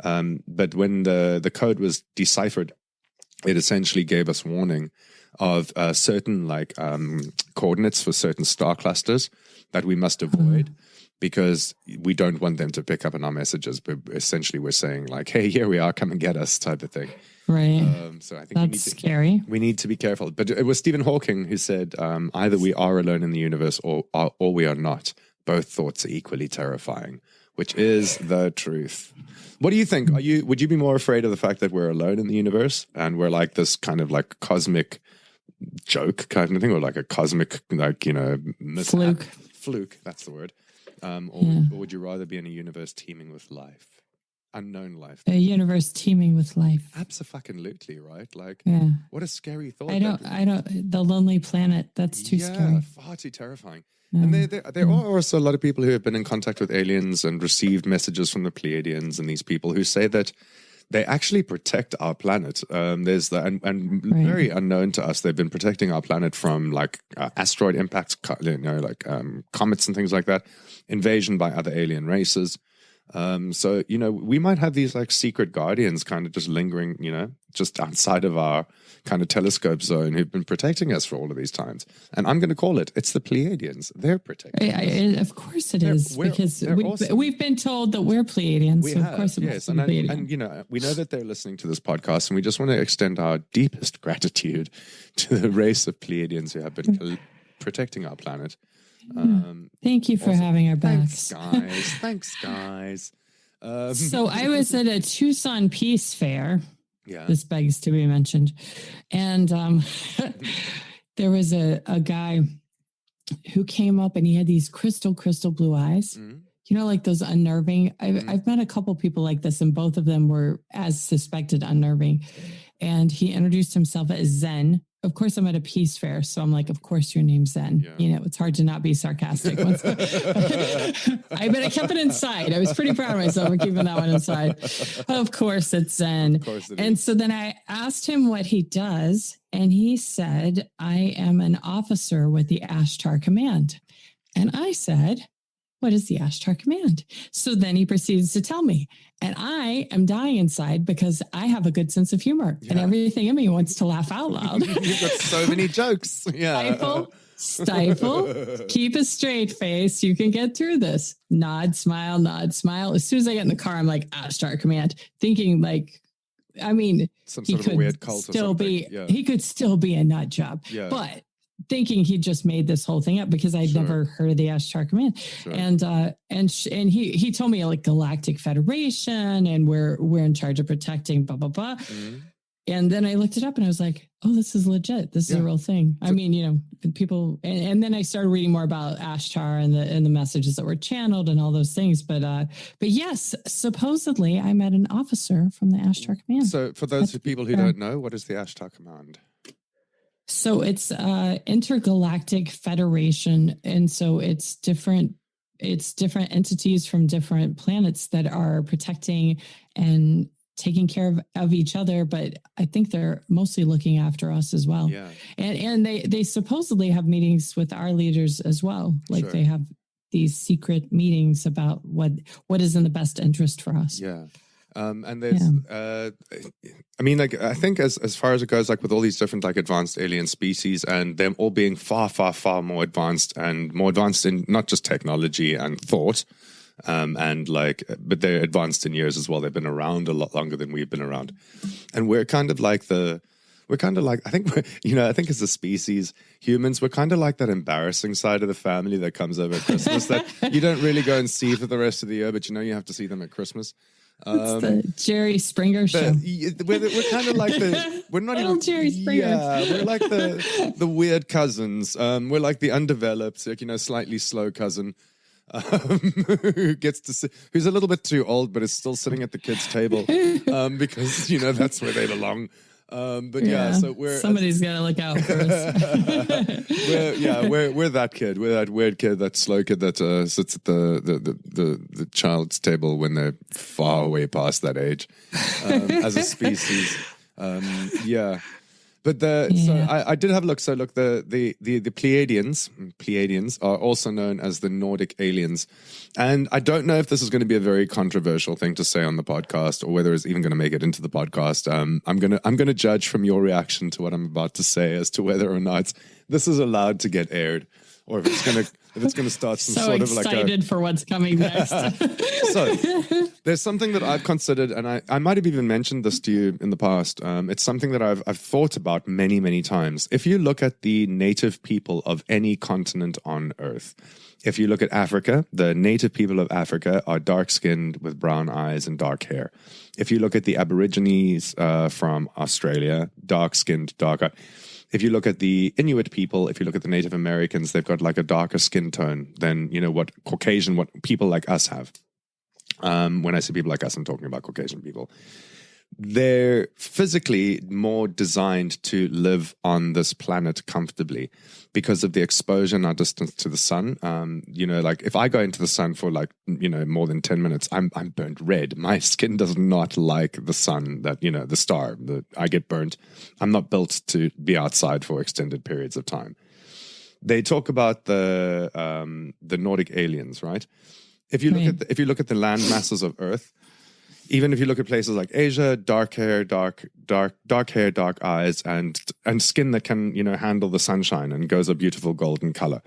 But when the code was deciphered, it essentially gave us warning of certain coordinates for certain star clusters that we must avoid. Because we don't want them to pick up on our messages, but essentially we're saying like, "Hey, here we are, come and get us," type of thing. Right. So I think that's scary. We need to be careful. But it was Stephen Hawking who said, "Either we are alone in the universe, or we are not. Both thoughts are equally terrifying," which is the truth. What do you think? Would you be more afraid of the fact that we're alone in the universe and we're like this kind of like cosmic joke kind of thing, or like a cosmic mishap? Fluke. That's the word. Or would you rather be in a universe teeming with life? Unknown life. A universe teeming with life. Absolutely, right? Like, what a scary thought. I don't, the lonely planet, that's too scary. Far too terrifying. And there are also a lot of people who have been in contact with aliens and received messages from the Pleiadians and these people who say that they actually protect our planet. Very unknown to us, they've been protecting our planet from like asteroid impacts, comets and things like that, invasion by other alien races. So we might have these like secret guardians kind of just lingering, just outside of our kind of telescope zone who've been protecting us for all of these times. And I'm going to call it, it's the Pleiadians. They're protecting us. Of course it is, because we've been told that we're Pleiadians. Of course it is. And we know that they're listening to this podcast, and we just want to extend our deepest gratitude to the race of Pleiadians who have been protecting our planet. Thank you for having our backs. Thanks, guys. So I was at a Tucson Peace Fair. Yeah. This begs to be mentioned. And there was a guy who came up and he had these crystal blue eyes. Mm-hmm. Like those unnerving. I've met a couple people like this, and both of them were as suspected unnerving. And he introduced himself as Zen. Of course, I'm at a peace fair, so I'm like, of course your name's Zen. Yeah. It's hard to not be sarcastic. But I kept it inside. I was pretty proud of myself for keeping that one inside. Of course it's Zen. Of course it is. So then I asked him what he does, and he said, I am an officer with the Ashtar Command. And I said, what is the Ashtar command? So then he proceeds to tell me, and I am dying inside because I have a good sense of humor and everything in me wants to laugh out loud. You've got so many jokes. Yeah. Stifle, keep a straight face. You can get through this. Nod, smile, nod, smile. As soon as I get in the car, I'm like, Ashtar command, thinking like, I mean, some sort of a weird cult still or be, he could still be a nut job, but thinking he just made this whole thing up because I'd never heard of the Ashtar command. Sure. And he told me like Galactic Federation and we're in charge of protecting blah, blah, blah. Mm-hmm. And then I looked it up and I was like, oh, this is legit. This is a real thing. I mean, you know, people, and then I started reading more about Ashtar and the messages that were channeled and all those things. But yes, supposedly I met an officer from the Ashtar command. So for those people who don't know, what is the Ashtar command? So it's Intergalactic Federation. And so it's different entities from different planets that are protecting and taking care of each other, but I think they're mostly looking after us as well. Yeah. And they supposedly have meetings with our leaders as well. Like they have these secret meetings about what is in the best interest for us. Yeah. And there's, I mean, like, I think as far as it goes, like with all these different like advanced alien species and them all being far, far, far more advanced and more advanced in not just technology and thought, and like, but they're advanced in years as well. They've been around a lot longer than we've been around. And we're kind of like I think as a species, humans, we're kind of like that embarrassing side of the family that comes over at Christmas that you don't really go and see for the rest of the year, but you know, you have to see them at Christmas. It's the Jerry Springer show. We're kind of like we're not even Jerry Springer. Yeah, we're like the weird cousins. We're like the undeveloped, like, you know, slightly slow cousin. Who's a little bit too old, but is still sitting at the kids' table because you know that's where they belong. So somebody's got to look out for us. we're that kid. We're that weird kid, that slow kid that sits at the child's table when they're far way past that age as a species. But so I did have a look. So look, the Pleiadians are also known as the Nordic aliens, and I don't know if this is going to be a very controversial thing to say on the podcast, or whether it's even going to make it into the podcast. I'm gonna judge from your reaction to what I'm about to say as to whether or not this is allowed to get aired, or if it's gonna start some sort of like excited for what's coming next. So there's something that I've considered, and I might have even mentioned this to you in the past. It's something that I've thought about many, many times. If you look at the native people of any continent on Earth, if you look at Africa, the native people of Africa are dark-skinned with brown eyes and dark hair. If you look at the Aborigines from Australia, dark-skinned, darker. If you look at the Inuit people, if you look at the Native Americans, they've got like a darker skin tone than, you know, what people like us have. When I say people like us, I'm talking about Caucasian people. They're physically more designed to live on this planet comfortably because of the exposure and our distance to the sun. You know, like if I go into the sun for like, you know, more than 10 minutes, I'm burnt red. My skin does not like the sun, that, you know, the star. I get burnt. I'm not built to be outside for extended periods of time. They talk about the Nordic aliens, right? If you look at the land masses of Earth, even if you look at places like Asia, dark hair, dark eyes, and skin that can, you know, handle the sunshine and goes a beautiful golden color.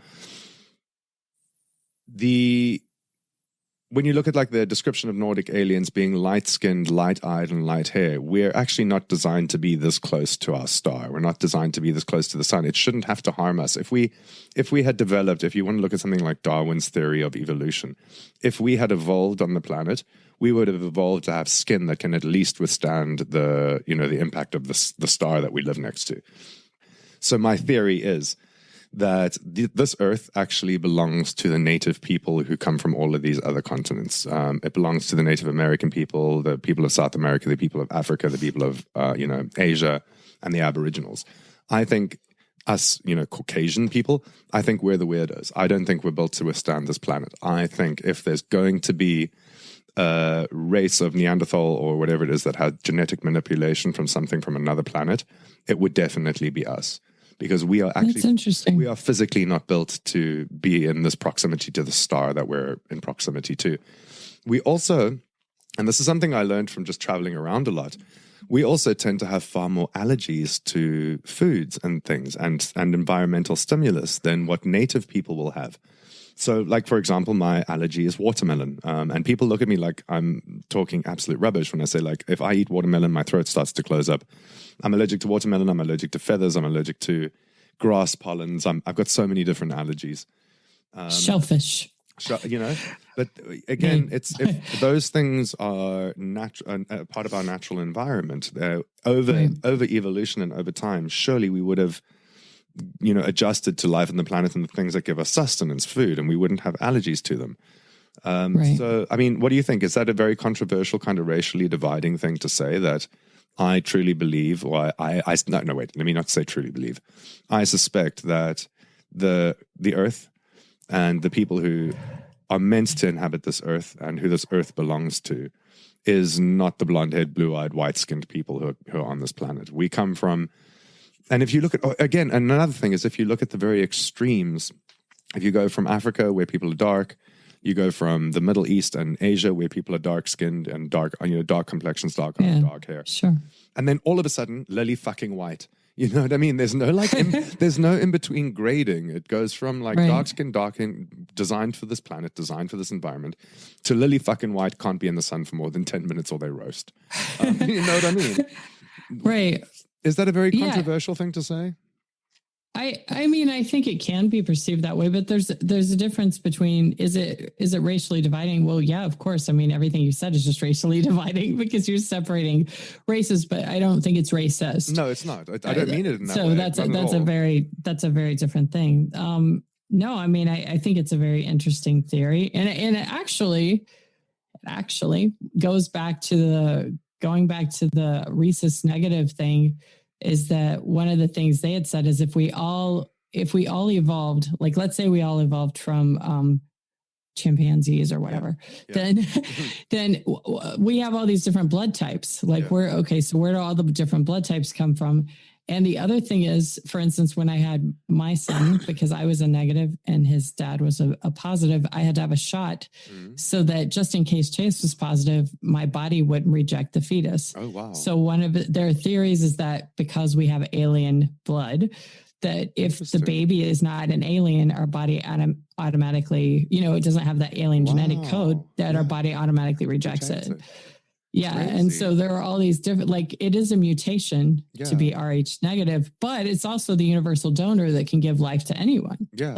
When you look at like the description of Nordic aliens being light-skinned, light-eyed, and light hair, we're actually not designed to be this close to our star. We're not designed to be this close to the sun. It shouldn't have to harm us. If we had developed, if you want to look at something like Darwin's theory of evolution, if we had evolved on the planet, we would have evolved to have skin that can at least withstand the impact of the star that we live next to. So my theory is that this Earth actually belongs to the native people who come from all of these other continents. It belongs to the Native American people, the people of South America, the people of Africa, the people of Asia, and the Aboriginals. I think us, you know, Caucasian people, I think we're the weirdos. I don't think we're built to withstand this planet. I think if there's going to be a race of Neanderthal or whatever it is that had genetic manipulation from something from another planet, it would definitely be us. because we are That's interesting. we are physically not built to be in this proximity to the star that we're in proximity to. We also, and this is something I learned from just traveling around a lot, we also tend to have far more allergies to foods and things and environmental stimulus than what native people will have. So, like, for example, my allergy is watermelon. And people look at me like I'm talking absolute rubbish when I say, like, if I eat watermelon, my throat starts to close up. I'm allergic to watermelon. I'm allergic to feathers. I'm allergic to grass pollens. I've got so many different allergies. Shellfish. You know, but again, it's if those things are part of our natural environment, over evolution and over time, surely we would have, you know, adjusted to life on the planet and the things that give us sustenance, food, and we wouldn't have allergies to them. So, I mean, what do you think? Is that a very controversial, kind of racially dividing thing to say, that I truly believe, or no, wait, let me not say truly believe. I suspect that the Earth and the people who are meant to inhabit this Earth and who this Earth belongs to is not the blonde-haired, blue-eyed, white-skinned people who are on this planet. We come from, and if you look at, again, another thing is if you look at the very extremes, if you go from Africa where people are dark, you go from the Middle East and Asia where people are dark-skinned and dark complexions, dark hair. Sure. And then all of a sudden, lily fucking white. You know what I mean? There's no there's no in between grading. It goes from like dark skin, designed for this planet, designed for this environment, to lily fucking white, can't be in the sun for more than 10 minutes or they roast. You know what I mean? Right. Is that a very controversial thing to say? I mean, I think it can be perceived that way, but there's a difference between, is it racially dividing? Well, yeah, of course. I mean, everything you said is just racially dividing because you're separating races, but I don't think it's racist. No, it's not. I don't mean it in that way. So that's a very different thing. No, I mean, I think it's a very interesting theory, and it actually goes back to the rhesus negative thing. Is that one of the things they had said is if we all evolved, like let's say we all evolved from chimpanzees or whatever, then we have all these different blood types. Like so where do all the different blood types come from? And the other thing is, for instance, when I had my son, because I was a negative and his dad was a positive, I had to have a shot so that just in case Chase was positive, my body wouldn't reject the fetus. Oh, wow. So one of their theories is that because we have alien blood, that if the baby is not an alien, our body automatically, it doesn't have that alien genetic code, that our body automatically rejects it. Yeah. Crazy. And so there are all these different, like it is a mutation to be Rh negative, but it's also the universal donor that can give life to anyone. Yeah.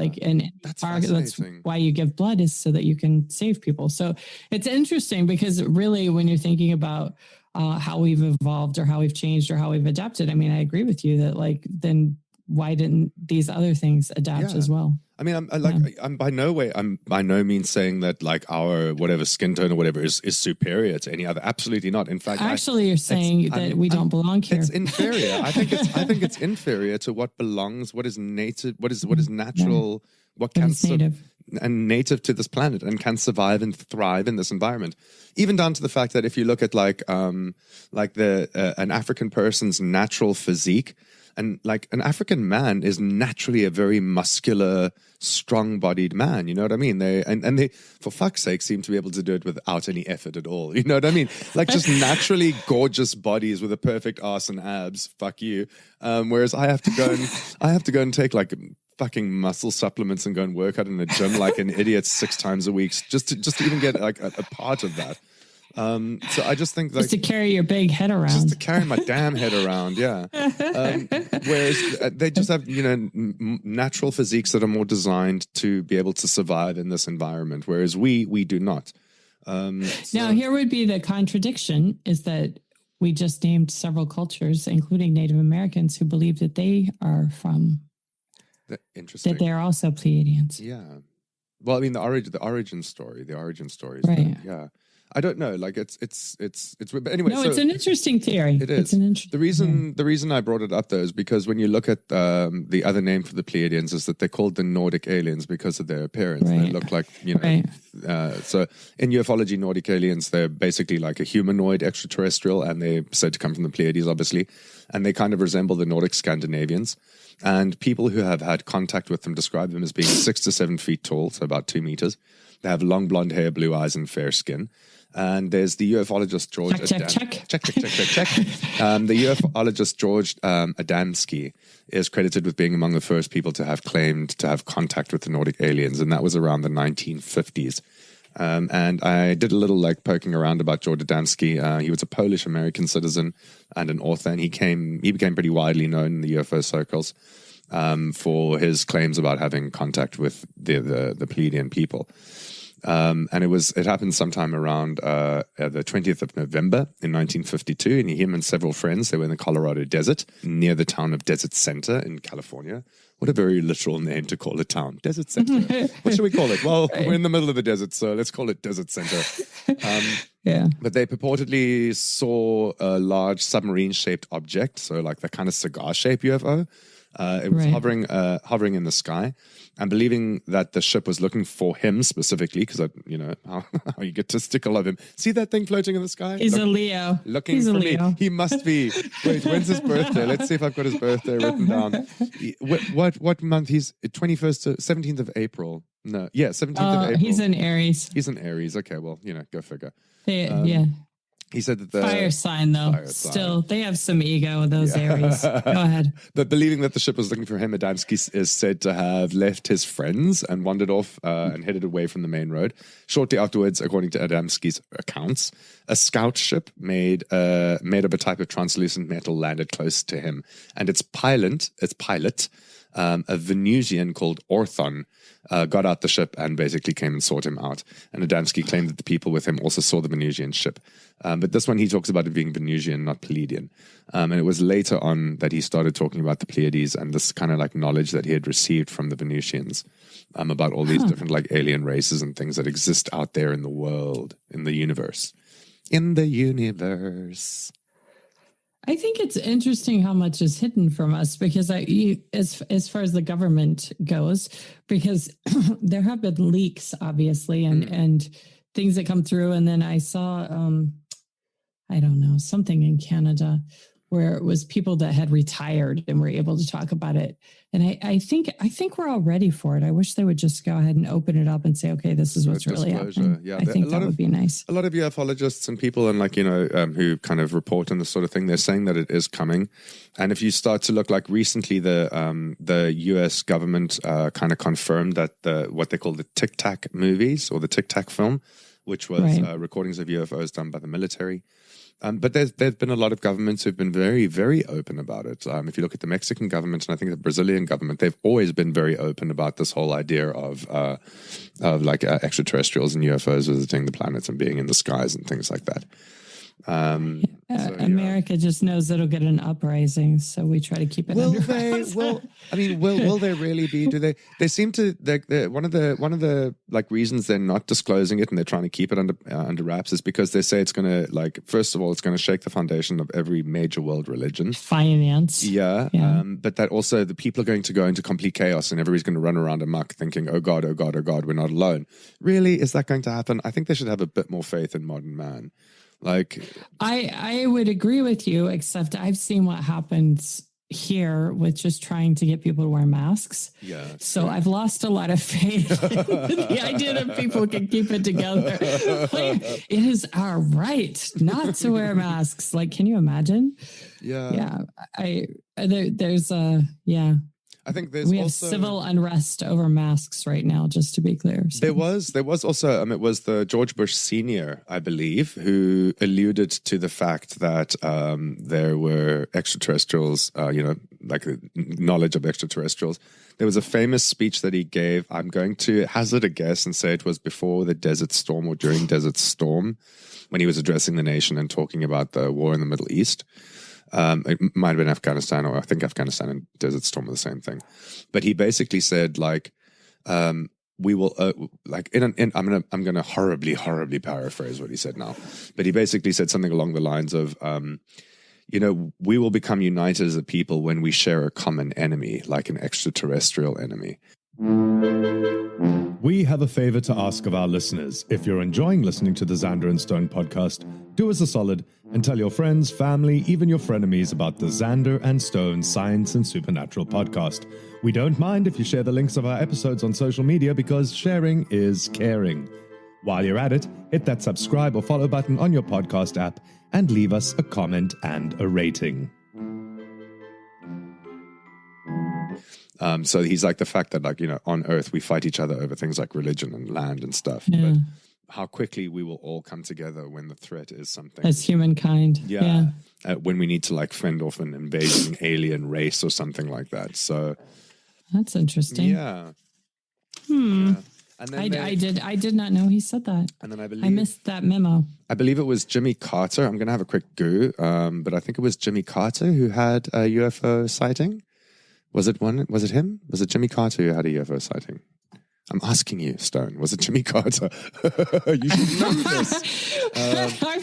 That's why you give blood, is so that you can save people. So it's interesting because really when you're thinking about how we've evolved or how we've changed or how we've adapted, I mean, I agree with you that then why didn't these other things adapt as well? I mean, I'm by no means saying that like our whatever skin tone or whatever is superior to any other. Absolutely not. In fact, actually, you're saying that we don't belong here. It's inferior. I think it's inferior to what belongs, what is native, what is natural, what can native and native to this planet and can survive and thrive in this environment. Even down to the fact that if you look at an African person's natural physique. And like an African man is naturally a very muscular, strong-bodied man. You know what I mean? They, for fuck's sake, seem to be able to do it without any effort at all. You know what I mean? Like just naturally gorgeous bodies with a perfect ass and abs. Fuck you. Whereas I have to go and take like fucking muscle supplements and go and work out in the gym like an idiot 6 times a week just to even get like a part of that. So I just think like just to carry your big head around, just to carry my damn head around. Yeah. Whereas they just have, natural physiques that are more designed to be able to survive in this environment. Whereas we do not. Now here would be the contradiction is that we just named several cultures, including Native Americans, who believe that they are from, interesting, that they're also Pleiadians. Yeah. Well, I mean, the origin story is right. Yeah. I don't know. Like it's but anyway. No, it's an interesting theory. It is. The reason I brought it up though is because when you look at the other name for the Pleiadians is that they're called the Nordic aliens because of their appearance. Right. They look like so in ufology, Nordic aliens, they're basically like a humanoid extraterrestrial, and they're said to come from the Pleiades, obviously, and they kind of resemble the Nordic Scandinavians. And people who have had contact with them describe them as being 6 to 7 feet tall, so about 2 meters. They have long blonde hair, blue eyes, and fair skin. And there's the ufologist George check. The ufologist George Adamski is credited with being among the first people to have claimed to have contact with the Nordic aliens, and that was around the 1950s. And I did a little like poking around about George Adamski. He was a Polish American citizen and an author, and he became pretty widely known in the UFO circles for his claims about having contact with the Pleiadian people. And it happened sometime around the 20th of November in 1952. And him and several friends, they were in the Colorado desert near the town of Desert Center in California. What a very literal name to call a town. Desert Center. What should we call it? Well, we're in the middle of the desert, so let's call it Desert Center. But they purportedly saw a large submarine-shaped object, so like the kind of cigar-shaped UFO. It was hovering in the sky, and believing that the ship was looking for him specifically, because how you get testicle of him. See that thing floating in the sky? He's a Leo. Looking He's for a Leo. me. He must be. Wait, when's his birthday? Let's see if I've got his birthday written down. What month? He's 21st to 17th of April. No, yeah, 17th of April. He's in Aries. He's in Aries. Okay, well, go figure. He said that the fire sign, though. Still, they have some ego, those Aries. Go ahead. But believing that the ship was looking for him, Adamski is said to have left his friends and wandered off and headed away from the main road. Shortly afterwards, according to Adamski's accounts, a scout ship made of a type of translucent metal landed close to him, and its pilot, a Venusian called Orthon, got out the ship and basically came and sought him out. And Adamski claimed that the people with him also saw the Venusian ship. But this one, he talks about it being Venusian, not Pleiadian. And it was later on that he started talking about the Pleiades and this kind of like knowledge that he had received from the Venusians about all these different like alien races and things that exist out there in the world, in the universe. In the universe. I think it's interesting how much is hidden from us because as far as the government goes, because there have been leaks, obviously, and things that come through. And then I saw, I don't know, something in Canada where it was people that had retired and were able to talk about it. And I think we're all ready for it. I wish they would just go ahead and open it up and say, okay, this is what's really happening. Yeah, I think that would be nice. A lot of ufologists and people and who kind of report on this sort of thing, they're saying that it is coming. And if you start to look like recently, the US government kind of confirmed that what they call the Tic Tac movies or the Tic Tac film, which was recordings of UFOs done by the military. But there's been a lot of governments who've been very, very open about it. If you look at the Mexican government and I think the Brazilian government, they've always been very open about this whole idea of extraterrestrials and UFOs visiting the planets and being in the skies and things like that. America just knows it'll get an uprising, so we try to keep it under wraps. Will they really be? Do they? They seem to. One of the like reasons they're not disclosing it and they're trying to keep it under wraps is because they say it's going to first of all it's going to shake the foundation of every major world religion. Finance. Yeah. But that also the people are going to go into complete chaos and everybody's going to run around amok thinking, oh God, we're not alone. Really, is that going to happen? I think they should have a bit more faith in modern man. I would agree with you, except I've seen what happens here with just trying to get people to wear masks. Yeah. So I've lost a lot of faith in the idea that people can keep it together. It is our right not to wear masks. Can you imagine? Yeah. Yeah. I think we have civil unrest over masks right now, just to be clear. So. There was also, it was the George Bush Sr., I believe, who alluded to the fact that there were extraterrestrials, knowledge of extraterrestrials. There was a famous speech that he gave. I'm going to hazard a guess and say it was before the Desert Storm or during Desert Storm, when he was addressing the nation and talking about the war in the Middle East. It might have been Afghanistan, or I think Afghanistan and Desert Storm are the same thing. But he basically said, we will, I'm going to horribly paraphrase what he said now. But he basically said something along the lines of, we will become united as a people when we share a common enemy, like an extraterrestrial enemy. We have a favor to ask of our listeners. If you're enjoying listening to the Xander and Stone podcast, do us a solid and tell your friends, family, even your frenemies about the Xander and Stone Science and Supernatural podcast. We don't mind if you share the links of our episodes on social media because sharing is caring. While you're at it, hit that subscribe or follow button on your podcast app and leave us a comment and a rating. So he's like the fact that, like, you know, on Earth we fight each other over things like religion and land and stuff. Yeah. But how quickly we will all come together when the threat is something. As humankind. Yeah. When we need to like fend off an invading alien race or something like that. So that's interesting. Yeah. Yeah. And then I did not know he said that. And then I missed that memo. I believe it was Jimmy Carter. I'm going to have a quick go. But I think it was Jimmy Carter who had a UFO sighting. Was it him? Was it Jimmy Carter who had a UFO sighting? I'm asking you, Stone. Was it Jimmy Carter? You should know this.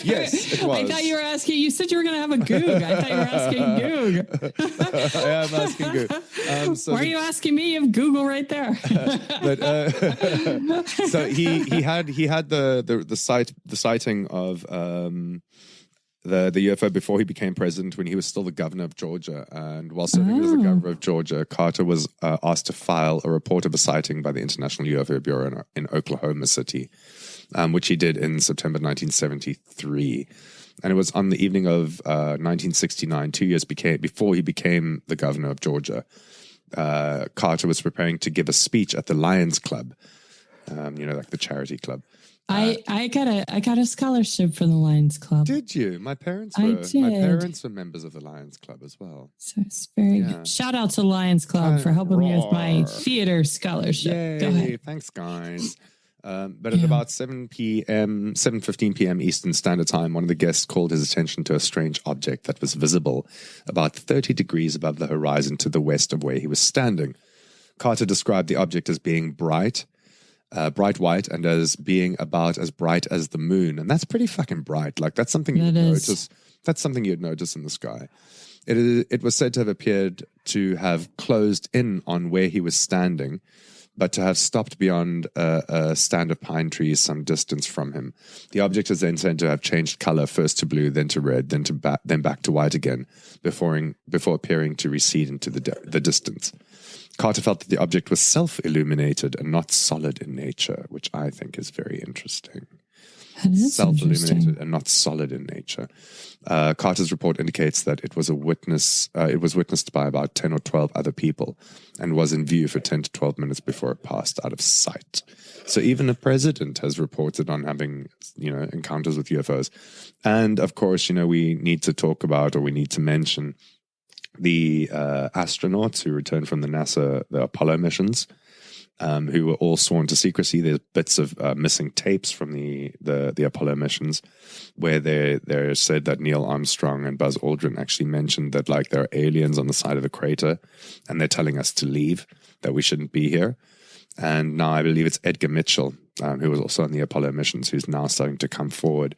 Yes, it was. I thought you were asking. You said you were going to have a goog. I thought you were asking goog. I am asking goog. Why are you asking me? You have Google right there. So he had the sighting of the UFO before he became president, when he was still the governor of Georgia. And while serving as the governor of Georgia, Carter was asked to file a report of a sighting by the International UFO Bureau in Oklahoma City, which he did in September 1973. And it was on the evening of 1969, 2 years before he became the governor of Georgia. Carter was preparing to give a speech at the Lions Club, like the charity club. I got a scholarship from the Lions Club. Did you? My parents I were. did. My parents were members of the Lions Club as well. So it's very good. Shout out to Lions Club for helping me with my theater scholarship. Yay. Go ahead. Thanks, guys. But at about 7:15 p.m. Eastern Standard Time, one of the guests called his attention to a strange object that was visible about 30 degrees above the horizon to the west of where he was standing. Carter described the object as being bright white, and as being about as bright as the moon. And that's pretty fucking bright. Like, that's something you'd notice. That's something you'd notice in the sky. It was said to have appeared to have closed in on where he was standing, but to have stopped beyond a stand of pine trees some distance from him. The object is then said to have changed color, first to blue, then to red, then back to white again, before appearing to recede into the distance. Carter felt that the object was self-illuminated and not solid in nature, which I think is very interesting. Self-illuminated and not solid in nature. Carter's report indicates that it was witnessed by about 10 or 12 other people and was in view for 10 to 12 minutes before it passed out of sight. So even the president has reported on having, encounters with UFOs. And of course, we need to talk about, or we need to mention, the astronauts who returned from the Apollo missions, who were all sworn to secrecy. There's bits of missing tapes from the Apollo missions where they said that Neil Armstrong and Buzz Aldrin actually mentioned that, like, there are aliens on the side of the crater and they're telling us to leave, that we shouldn't be here. And now I believe it's Edgar Mitchell, who was also on the Apollo missions, who's now starting to come forward,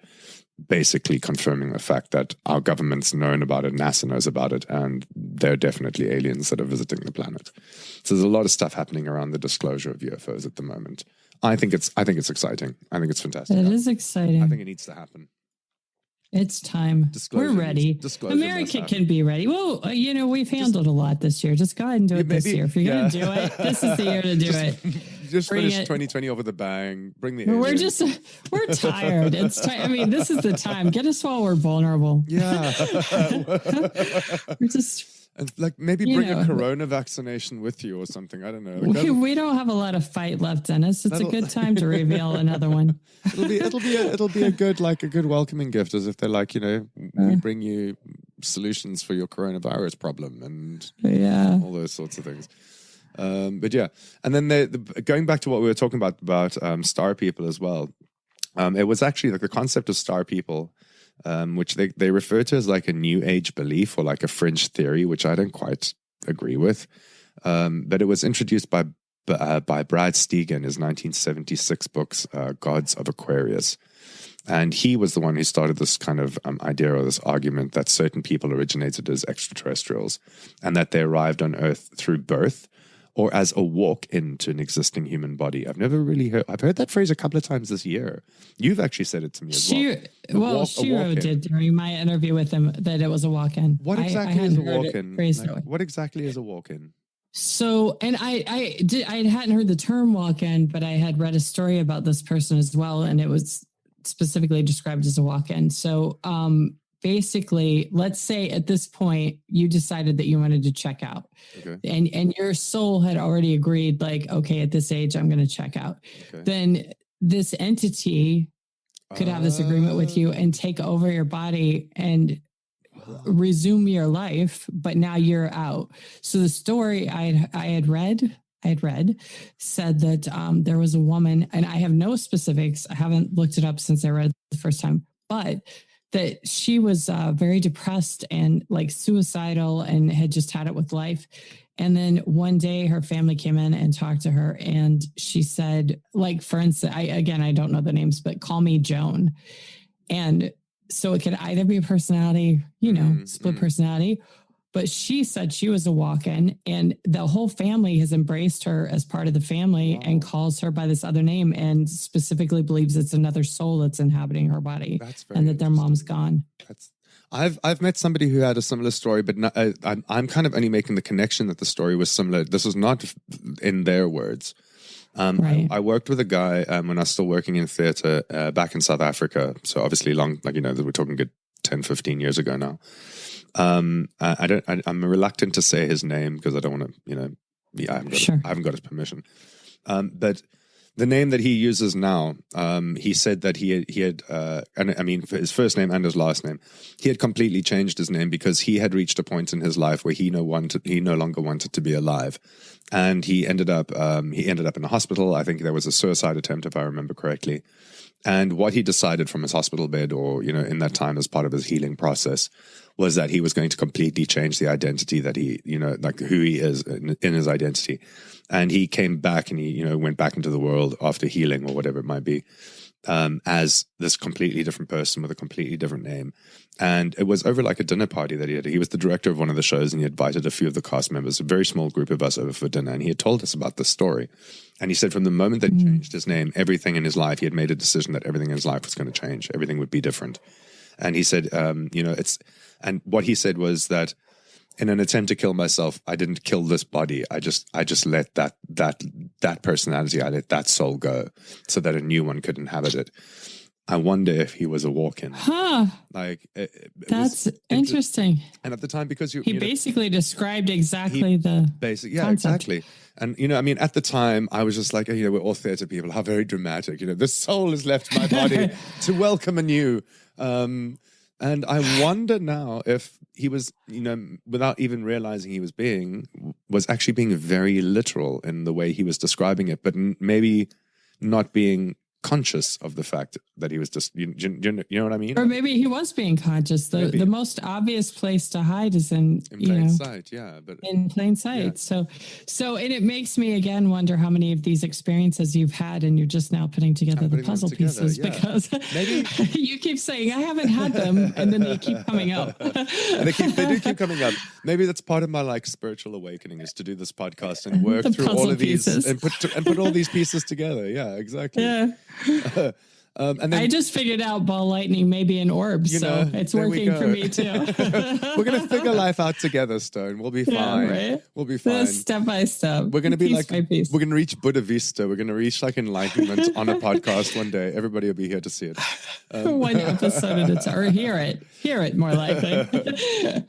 basically confirming the fact that our government's known about it, NASA knows about it, and there are definitely aliens that are visiting the planet. So there's a lot of stuff happening around the disclosure of UFOs at the moment. I think it's exciting. I think it's fantastic. It is exciting. I think it needs to happen. It's time. We're ready. America can be ready. Well, we've handled a lot this year. Just go ahead and do it this year. If you're going to do it, this is the year to do it. Just finish 2020 off with a bang. Bring the aliens. We're tired. It's time. I mean, this is the time. Get us while we're vulnerable. Yeah. We're just... And maybe bring a corona vaccination with you or something. I don't know. We don't have a lot of fight left in us. It's a good time to reveal another one. It'll be a good welcoming gift, as if they're like, we bring you solutions for your coronavirus problem and all those sorts of things. But yeah, and then going back to what we were talking about star people as well. It was actually like the concept of star people, which they refer to as like a new age belief or like a fringe theory, which I don't quite agree with. But it was introduced by Brad Steiger in his 1976 books, Gods of Aquarius. And he was the one who started this kind of idea or this argument that certain people originated as extraterrestrials and that they arrived on Earth through birth or as a walk into an existing human body. I've never really heard. I've heard that phrase a couple of times this year. You've actually said it to me as well. Shiro did during my interview with him that it was a walk-in. What exactly is a walk-in? Like, what exactly is a walk-in? So, and I hadn't heard the term walk-in, but I had read a story about this person as well, and it was specifically described as a walk-in. So, basically, let's say at this point you decided that you wanted to check out, and your soul had already agreed, like, okay, at this age I'm going to check out. Okay. Then this entity could have this agreement with you and take over your body and resume your life, but now you're out. So the story I had read said that there was a woman, and I have no specifics. I haven't looked it up since I read it the first time, but that she was very depressed and like suicidal and had just had it with life. And then one day her family came in and talked to her, and she said, like, for instance, I don't know the names, but call me Joan. And so it could either be a personality, split personality, but she said she was a walk-in, and the whole family has embraced her as part of the family and calls her by this other name, and specifically believes it's another soul that's inhabiting her body, and that their mom's gone. I've met somebody who had a similar story, but not, I'm kind of only making the connection that the story was similar. This was not in their words. Right. I worked with a guy when I was still working in theatre back in South Africa. So obviously we're talking good 10, 15 years ago now. I'm reluctant to say his name because I don't want to, I haven't got his permission. But the name that he uses now, he said that he had for his first name and his last name, he had completely changed his name because he had reached a point in his life where he no longer wanted to be alive. And he ended up in a hospital. I think there was a suicide attempt, if I remember correctly. And what he decided from his hospital bed, or in that time as part of his healing process, was that he was going to completely change the identity that he, like who he is in his identity. And he came back and he, went back into the world after healing or whatever it might be, as this completely different person with a completely different name. And it was over like a dinner party that he had. He was the director of one of the shows, and he invited a few of the cast members, a very small group of us, over for dinner. And he had told us about this story. And he said from the moment that he changed his name, everything in his life, he had made a decision that everything in his life was going to change. Everything would be different. And he said, and what he said was that in an attempt to kill myself, I didn't kill this body. I just let that personality, I let that soul go so that a new one could inhabit it. I wonder if he was a walk-in. Huh. That's interesting. And at the time, because he basically described exactly the concept. Exactly. And, at the time, I was just like, we're all theatre people. How very dramatic. The soul has left my body to welcome a new. And I wonder now if he was, without even realizing he was actually being very literal in the way he was describing it, but maybe not being conscious of the fact that he was just, you know what I mean? Or maybe he was being conscious. The most obvious place to hide is in plain sight. Yeah, but in plain sight. Yeah. So, and it makes me again wonder how many of these experiences you've had, and you're just now putting together the puzzle pieces, because maybe you keep saying I haven't had them, and then they keep coming up. And they do keep coming up. Maybe that's part of my spiritual awakening, is to do this podcast and work through all of pieces. These and put all these pieces together. Yeah, exactly. Yeah. And then, I just figured out ball lightning may be an orb, so it's working for me too. We're gonna figure life out together, Stone. We'll be fine. Right? We'll be fine. Step by step. We're gonna be we're gonna reach Buddha Vista. We're gonna reach enlightenment on a podcast one day. Everybody will be here to see it. One episode at a time, or hear it more likely.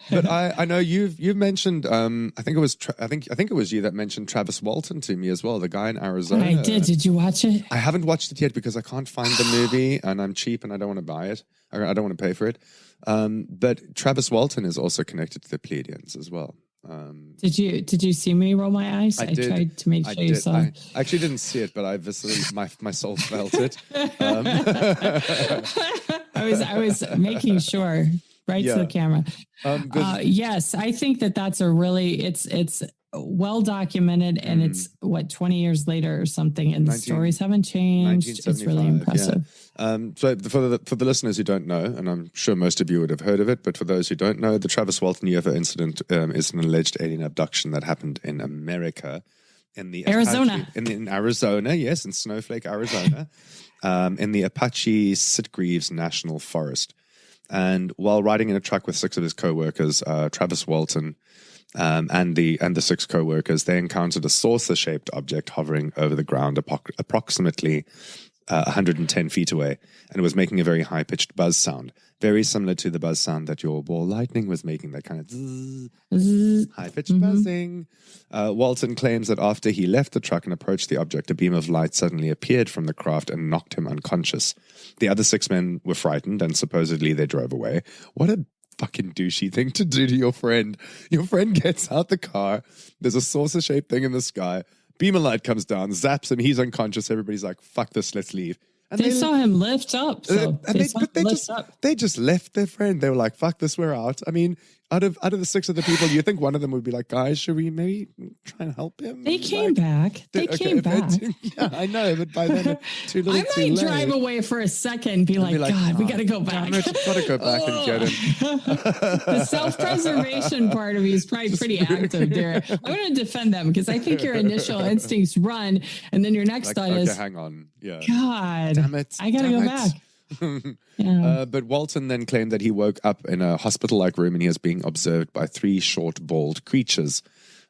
But I know you've mentioned. I think it was you that mentioned Travis Walton to me as well. The guy in Arizona. I did. Did you watch it? I haven't watched it yet because I can't find the movie, and I'm cheap and I don't want to buy it. I don't want to pay for it. But Travis Walton is also connected to the Pleiadians as well. Did you see me roll my eyes? I tried to make sure you saw. I actually didn't see it, but I visibly my soul felt it. I was making sure to the camera. Yes, I think that's a really it's well documented, and it's 20 years later or something, and the stories haven't changed. It's really impressive. Yeah. So for the listeners who don't know, and I'm sure most of you would have heard of it, but for those who don't know, the Travis Walton UFO incident is an alleged alien abduction that happened in America in the Arizona. in Arizona, yes, in Snowflake, Arizona, in the Apache Sitgreaves National Forest. And while riding in a truck with 6 of his co-workers, Travis Walton and the 6 co-workers, they encountered a saucer-shaped object hovering over the ground approximately 110 feet away, and it was making a very high-pitched buzz sound, very similar to the buzz sound that your ball lightning was making, that kind of high-pitched buzzing. Walton claims that after he left the truck and approached the object, a beam of light suddenly appeared from the craft and knocked him unconscious. The other 6 men were frightened, and supposedly they drove away. What a fucking douchey thing to do to your friend. Your friend gets out the car, there's a saucer-shaped thing in the sky, beam of light comes down, zaps him, he's unconscious, everybody's like, fuck this, let's leave. And they saw him lift up. So they just left their friend. They were like, fuck this, we're out. I mean, out of the 6 of the people, you think one of them would be like, guys, should we maybe try and help him? They came back. They came back. Yeah, I know, but by then, too little, I might drive away for a second, be like, God, we got to go back. Damn it, got to go back and get him. The self-preservation part of me is probably pretty active there. I want to defend them because I think your initial instincts run, and then your next thought is, hang on, yeah, God, damn it, I got to go back. Yeah. But Walton then claimed that he woke up in a hospital-like room and he was being observed by 3 short, bald creatures.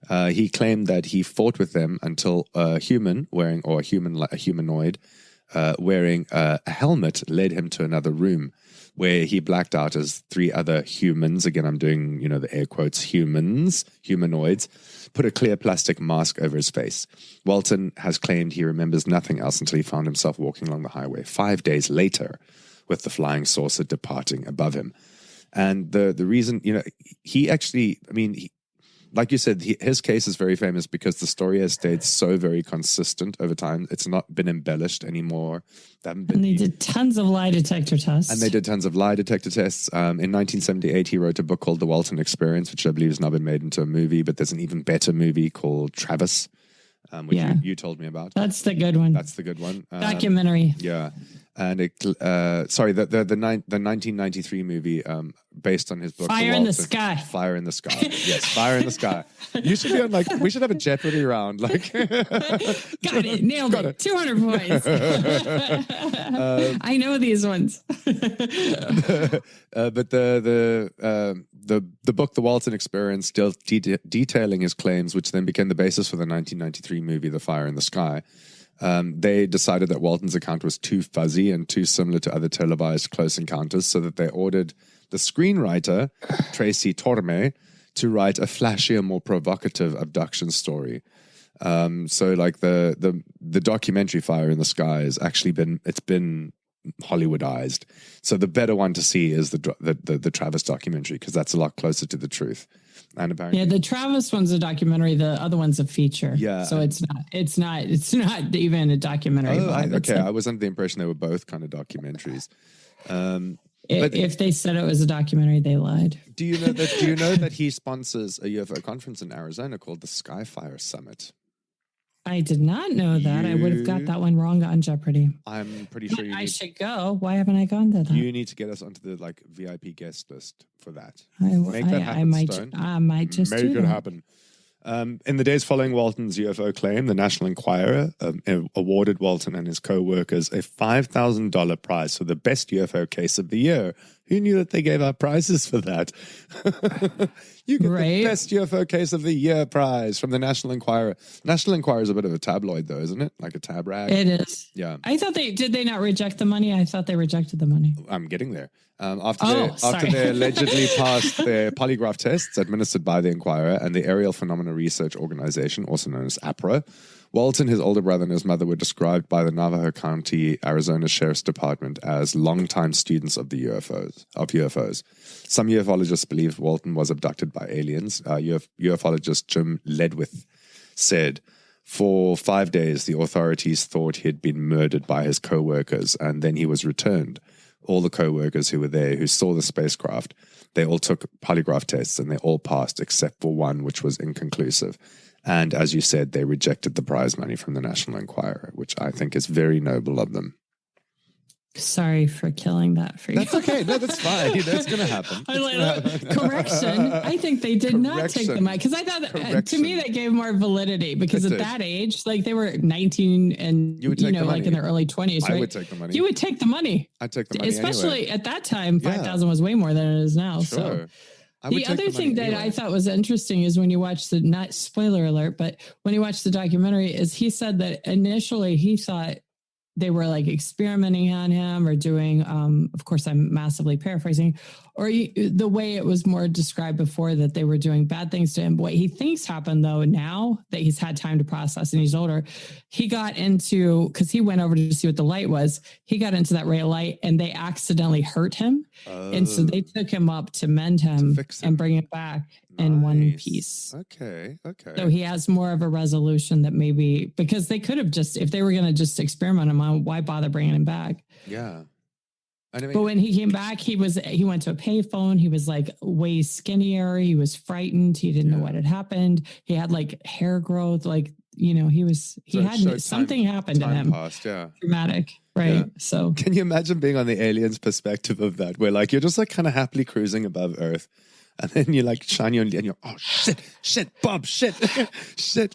He claimed that he fought with them until a humanoid wearing a helmet led him to another room where he blacked out as 3 other humans. Again, I'm doing, the air quotes, humanoids, put a clear plastic mask over his face. Walton has claimed he remembers nothing else until he found himself walking along the highway 5 days later with the flying saucer departing above him. And the reason, he actually, like you said, his case is very famous because the story has stayed so very consistent over time. It's not been embellished anymore. And they did tons of lie detector tests. In 1978, he wrote a book called The Walton Experience, which I believe has now been made into a movie, but there's an even better movie called Travis, which you told me about. That's the good one. Documentary. Yeah. And the 1993 movie based on his book Fire in the Sky. Fire in the Sky. Yes, Fire in the Sky. You should be on we should have a Jeopardy round. Got it. Nailed it. 200 points. I know these ones. But the book, The Walton Experience, still detailing his claims, which then became the basis for the 1993 movie, The Fire in the Sky. They decided that Walton's account was too fuzzy and too similar to other televised close encounters, so that they ordered the screenwriter, Tracy Torme, to write a flashier, more provocative abduction story. So like the documentary Fire in the Sky has actually been Hollywoodized. So the better one to see is the Travis documentary, because that's a lot closer to the truth. And apparently, the Travis one's a documentary. The other one's a feature. Yeah, so it's not even a documentary. Oh, I was under the impression they were both kind of documentaries. But if they said it was a documentary, they lied. Do you know that he sponsors a UFO conference in Arizona called the Skyfire Summit? I did not know that. I would have got that one wrong on Jeopardy. I'm pretty sure I should go. Why haven't I gone to that? You need to get us onto the VIP guest list for that. Make that happen, I might just make it happen. In the days following Walton's UFO claim, the National Enquirer awarded Walton and his co-workers a $5,000 prize for the best UFO case of the year. Who knew that they gave out prizes for that? You get the best UFO case of the year prize from the National Enquirer. National Enquirer is a bit of a tabloid, though, isn't it? Like a tab rag. It is. Yeah. I thought did they not reject the money? I thought they rejected the money. I'm getting there. After they allegedly passed their polygraph tests administered by the Enquirer and the Aerial Phenomena Research Organization, also known as APRA, Walton, his older brother, and his mother were described by the Navajo County, Arizona Sheriff's Department as longtime students of UFOs. Some ufologists believe Walton was abducted by aliens. Ufologist Jim Ledwith said, for 5 days, the authorities thought he had been murdered by his co-workers, and then he was returned. All the co-workers who were there, who saw the spacecraft, they all took polygraph tests, and they all passed except for one, which was inconclusive. And as you said, they rejected the prize money from the National Enquirer, which I think is very noble of them. Sorry for killing that for you. That's okay. No, that's fine. That's going to happen. Correction. I think they did not take the money because I thought to me that gave more validity because at that age, like they were 19 and like in their early 20s, right? I would take the money. You would take the money. I'd take the money, especially at that time. 5,000 was way more than it is now. Sure. So the other thing that I thought was interesting is when you watch not spoiler alert, but when you watch the documentary, is he said that initially he thought they were like experimenting on him or doing, of course, I'm massively paraphrasing, or the way it was more described before that they were doing bad things to him. What he thinks happened though, now that he's had time to process and he's older, he got into, because he went over to see what the light was, he got into that ray of light and they accidentally hurt him. And so they took him up to mend him and bring him back in one piece. Okay. So he has more of a resolution that maybe, because they could have just, if they were going to just experiment him on, why bother bringing him back? Yeah. But when he came back, he went to a payphone. He was like way skinnier. He was frightened. He didn't know what had happened. He had like hair growth. Like, he had something happened to him. Passed, dramatic. Right. Yeah. So can you imagine being on the aliens' perspective of that, where like, you're just like kind of happily cruising above Earth. And then you like shine your, and you're, oh shit, Bob, shit,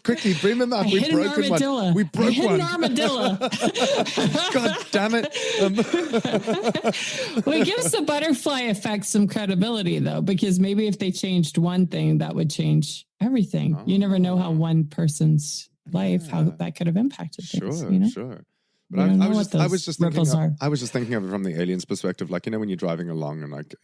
quickly, bring him up. We broke one. We broke one. Armadillo. God damn it. Well, it gives the butterfly effect some credibility though, because maybe if they changed one thing, that would change everything. Oh. You never know how one person's life, how that could have impacted things. Sure. But I was just thinking of it from the aliens' perspective, like, when you're driving along and like,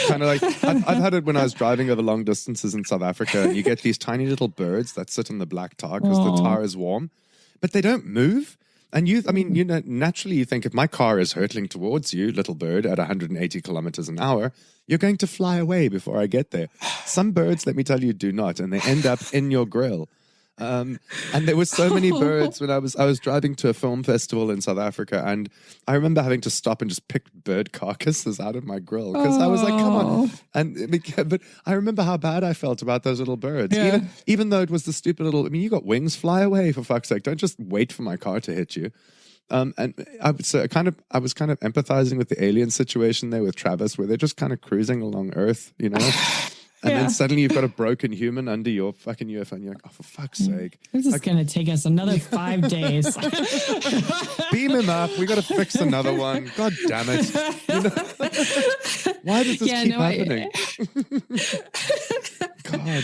kind of like, I've had it when I was driving over long distances in South Africa, and you get these tiny little birds that sit on the black tar because the tar is warm, but they don't move. And naturally you think if my car is hurtling towards you, little bird, at 180 kilometers an hour, you're going to fly away before I get there. Some birds, let me tell you, do not, and they end up in your grill. And there were so many birds when I was driving to a film festival in South Africa, and I remember having to stop and just pick bird carcasses out of my grill because I was like, come on. But I remember how bad I felt about those little birds. Yeah. Even though it was the stupid little, you got wings, fly away for fuck's sake. Don't just wait for my car to hit you. And I would say I was kind of empathizing with the alien situation there with Travis, where they're just kind of cruising along Earth, And then suddenly you've got a broken human under your fucking UFO, and you're like, oh, for fuck's sake. This is going to take us another 5 days. Beam him up. We got to fix another one. God damn it. Why does this keep happening? God.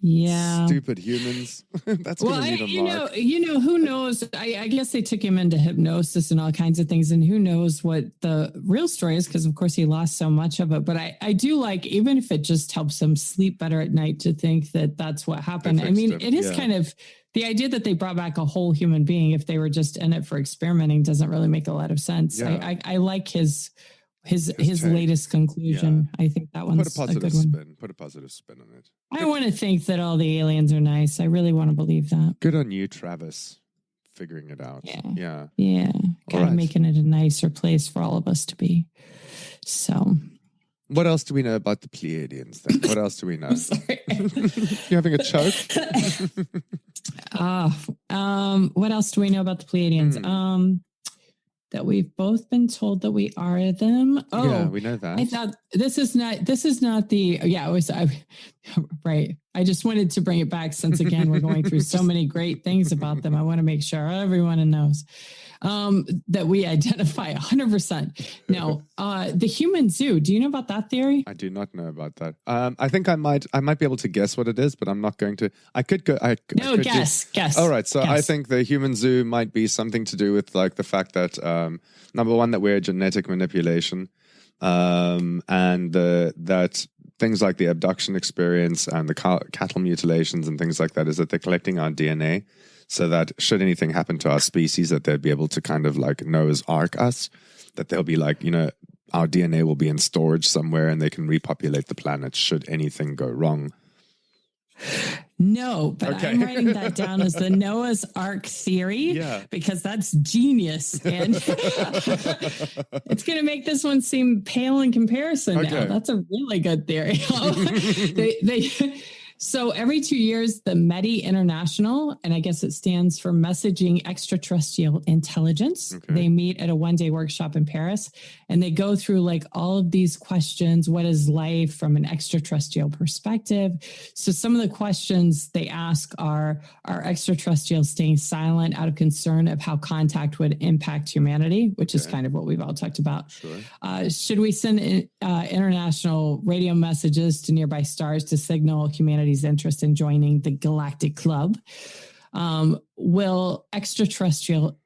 Yeah. Stupid humans. That's going to need a mark. Who knows? I guess they took him into hypnosis and all kinds of things, and who knows what the real story is, because of course he lost so much of it. But I do like, even if it just helps him sleep better at night, to think that that's what happened. I mean, it is kind of the idea that they brought back a whole human being, if they were just in it for experimenting, doesn't really make a lot of sense. Yeah. I like his latest conclusion. Yeah. I think that one's a good one. Put a positive spin on it. I want to think that all the aliens are nice. I really want to believe that. Good on you, Travis, figuring it out. Yeah. Kind of making it a nicer place for all of us to be. So, what else do we know about the Pleiadians then? What else do we know? Sorry. You having a choke? What else do we know about the Pleiadians? That we've both been told that we are them. Oh, yeah, we know that. I thought this is not the, right. I just wanted to bring it back, since again, we're going through so many great things about them. I want to make sure everyone knows that we identify 100%. Now, the human zoo, do you know about that theory? I do not know about that. I think I might be able to guess what it is, but I'm not going to. I could go. Guess. All right. So guess. I think the human zoo might be something to do with like the fact that number one, that we're genetic manipulation, and that things like the abduction experience and the cattle mutilations and things like that is that they're collecting our DNA, so that should anything happen to our species, that they'd be able to kind of like Noah's Ark us, that they'll be like, our DNA will be in storage somewhere and they can repopulate the planet should anything go wrong. No, but okay. I'm writing that down as the Noah's Ark theory, because that's genius. And it's going to make this one seem pale in comparison now. That's a really good theory. So every 2 years, the METI International, and I guess it stands for Messaging Extraterrestrial Intelligence. Okay. They meet at a one-day workshop in Paris, and they go through like all of these questions. What is life from an extraterrestrial perspective? So some of the questions they ask are extraterrestrials staying silent out of concern of how contact would impact humanity, which is kind of what we've all talked about. Sure. Should we send international radio messages to nearby stars to signal humanity's interest in joining the Galactic Club? Will extraterrestrial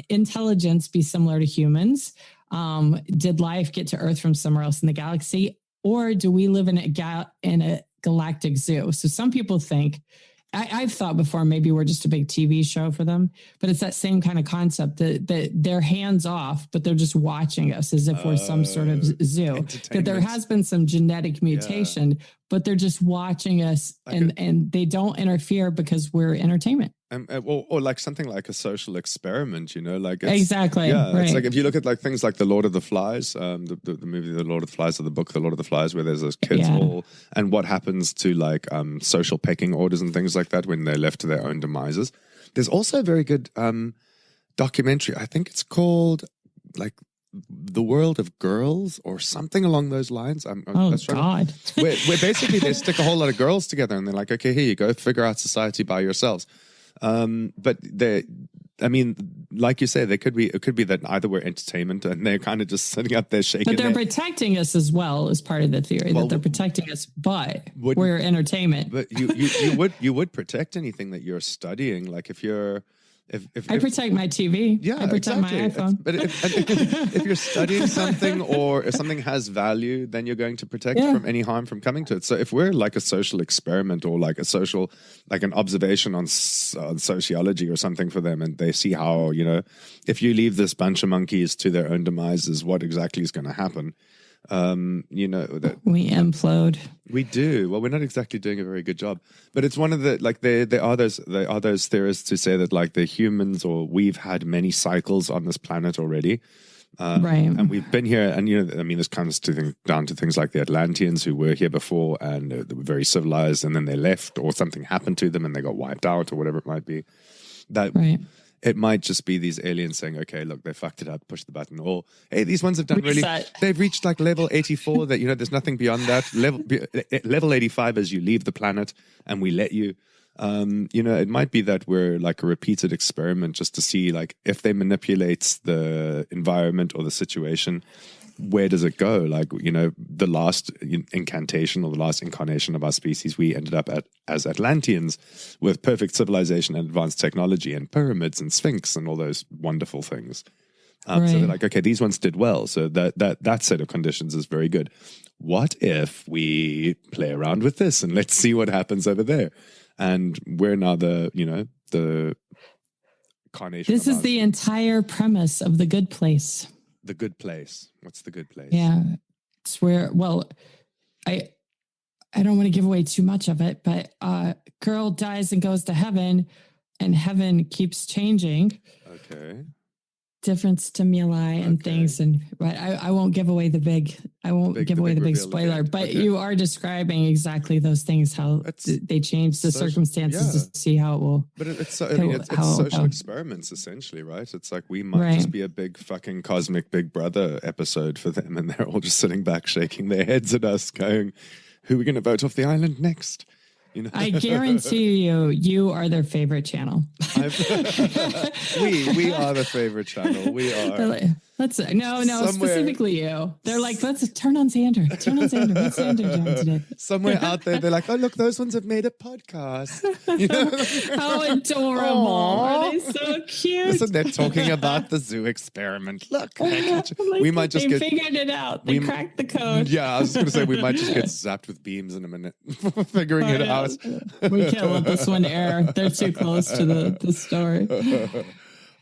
intelligence be similar to humans? Did life get to Earth from somewhere else in the galaxy? Or do we live in a galactic zoo? So some people think, I've thought before, maybe we're just a big TV show for them, but it's that same kind of concept that they're hands off, but they're just watching us as if we're some sort of zoo. That there has been some genetic mutation, but they're just watching us and they don't interfere because we're entertainment. Or like something like a social experiment, you know, like exactly. Yeah, right. It's like if you look at like things like The Lord of the Flies, the movie The Lord of the Flies, or the book The Lord of the Flies, where there's those kids all, and what happens to like social pecking orders and things like that when they're left to their own demises. There's also a very good documentary. I think it's called like The World of Girls or something along those lines. God. Where basically they stick a whole lot of girls together and they're like, okay, here you go, figure out society by yourselves. But I mean, like you say, it could be that either we're entertainment and they're kind of just sitting up there shaking. But they're protecting us as well as part of the theory that they're protecting us, but we're entertainment. But you would protect anything that you're studying. Like if I protect my TV. Yeah, I protect my iPhone. But if you're studying something or if something has value, then you're going to protect from any harm from coming to it. So if we're like a social experiment or like an observation on sociology or something for them, and they see how, you know, if you leave this bunch of monkeys to their own demises, what exactly is going to happen? You know, that we implode. We do. Well, we're not exactly doing a very good job, but it's one of the, like, there are those theorists who say that like the humans, or we've had many cycles on this planet already. Right. And we've been here, and you know, I mean, this comes down to things like the Atlanteans who were here before and they were very civilized, and then they left, or something happened to them and they got wiped out, or whatever it might be. That it might just be these aliens saying, okay, look, they fucked it up, push the button. Or, hey, these ones have done they've reached like level 84 that, you know, there's nothing beyond that. Level 85 is you leave the planet and we let you. You know, it might be that we're like a repeated experiment just to see, like, if they manipulate the environment or the situation, where does it go? Like, you know, the last incantation or the last incarnation of our species, we ended up as Atlanteans with perfect civilization and advanced technology and pyramids and sphinx and all those wonderful things. So they're like, okay, these ones did well. So that set of conditions is very good. What if we play around with this and let's see what happens over there? And we're now the carnation. This is the entire premise of The Good Place. The Good Place. What's The Good Place? Yeah. It's where, well, I don't want to give away too much of it, but girl dies and goes to heaven, and heaven keeps changing. Okay. Different stimuli and things, but I won't give away the big spoiler. But you are describing exactly those things, how they change the circumstances to see how it will. But it's social experiments essentially, right? It's like we might just be a big fucking cosmic Big Brother episode for them, and they're all just sitting back, shaking their heads at us, going, "Who are we going to vote off the island next?" You know? I guarantee you are their favorite channel. We are the favorite channel. We are. Specifically you. They're like, let's turn on Xander. What's Xander doing today? Somewhere out there, they're like, oh, look, those ones have made a podcast. You know? How adorable. Are they so cute? Listen, they're talking about the zoo experiment. Look. We might just figured it out. They cracked the code. Yeah, I was going to say, we might just get zapped with beams in a minute, figuring it out. We can't let this one air. They're too close to the story.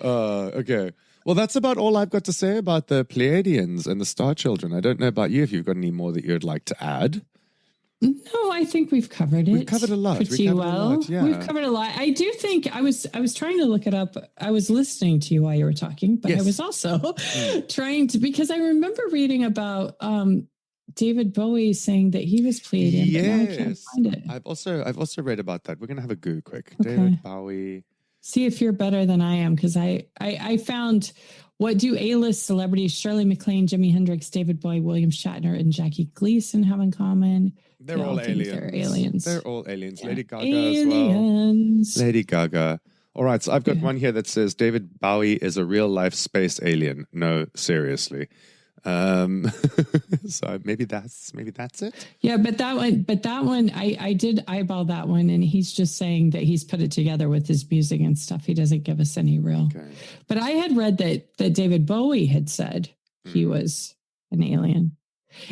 Okay. Well, that's about all I've got to say about the Pleiadians and the Star Children. I don't know about you, if you've got any more that you'd like to add. No, I think we've covered it. We've covered a lot. Pretty well. We've covered a lot. I do think I was trying to look it up. I was listening to you while you were talking, but I was also trying to, because I remember reading about David Bowie saying that he was Pleiadian, but now I can't find it. I've also read about that. We're gonna have a goo quick. Okay. David Bowie. See if you're better than I am, because I found what do A-list celebrities Shirley MacLaine, Jimi Hendrix, David Bowie, William Shatner, and Jackie Gleason have in common? They're all aliens. They're aliens. They're all aliens. Lady Gaga aliens. as well. Lady Gaga. All right, so I've got one here that says David Bowie is a real-life space alien. No, seriously. So maybe that's it. Yeah, but that one, I did eyeball that one, and he's just saying that he's put it together with his music and stuff. He doesn't give us any real. Okay. But I had read that David Bowie had said he was an alien.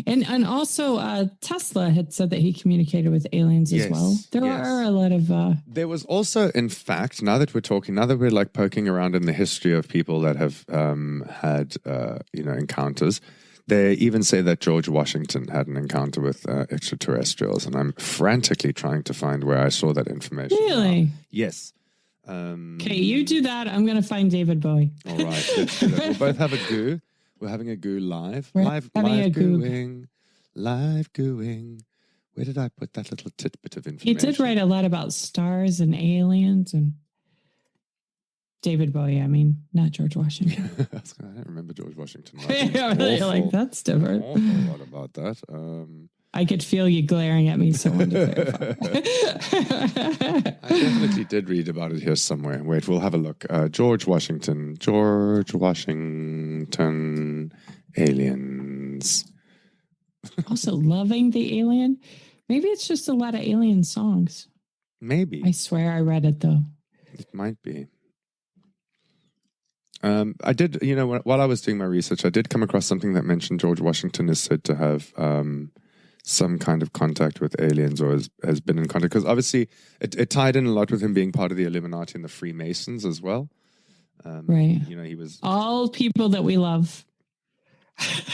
And also Tesla had said that he communicated with aliens as well. There are a lot of... There was also, in fact, now that we're like poking around in the history of people that have had, encounters, they even say that George Washington had an encounter with extraterrestrials. And I'm frantically trying to find where I saw that information. Really? Now. Yes. Okay, you do that. I'm going to find David Bowie. All right, let's do that. We'll both have a goo. We're having a goo live. Live gooing. Live gooing. Where did I put that little tidbit of information? He did write a lot about stars and aliens and David Bowie. I mean, not George Washington. I don't remember George Washington. You're like, that's different. What about that? I could feel you glaring at me, so I wanted to clarify. I definitely did read about it here somewhere. Wait, we'll have a look. George Washington, aliens. Also, loving the alien. Maybe it's just a lot of alien songs. Maybe. I swear I read it, though. It might be. I did, while I was doing my research, I did come across something that mentioned George Washington is said to have... some kind of contact with aliens, or has been in contact, because obviously it tied in a lot with him being part of the Illuminati and the Freemasons as well. Right. He was all people that we love.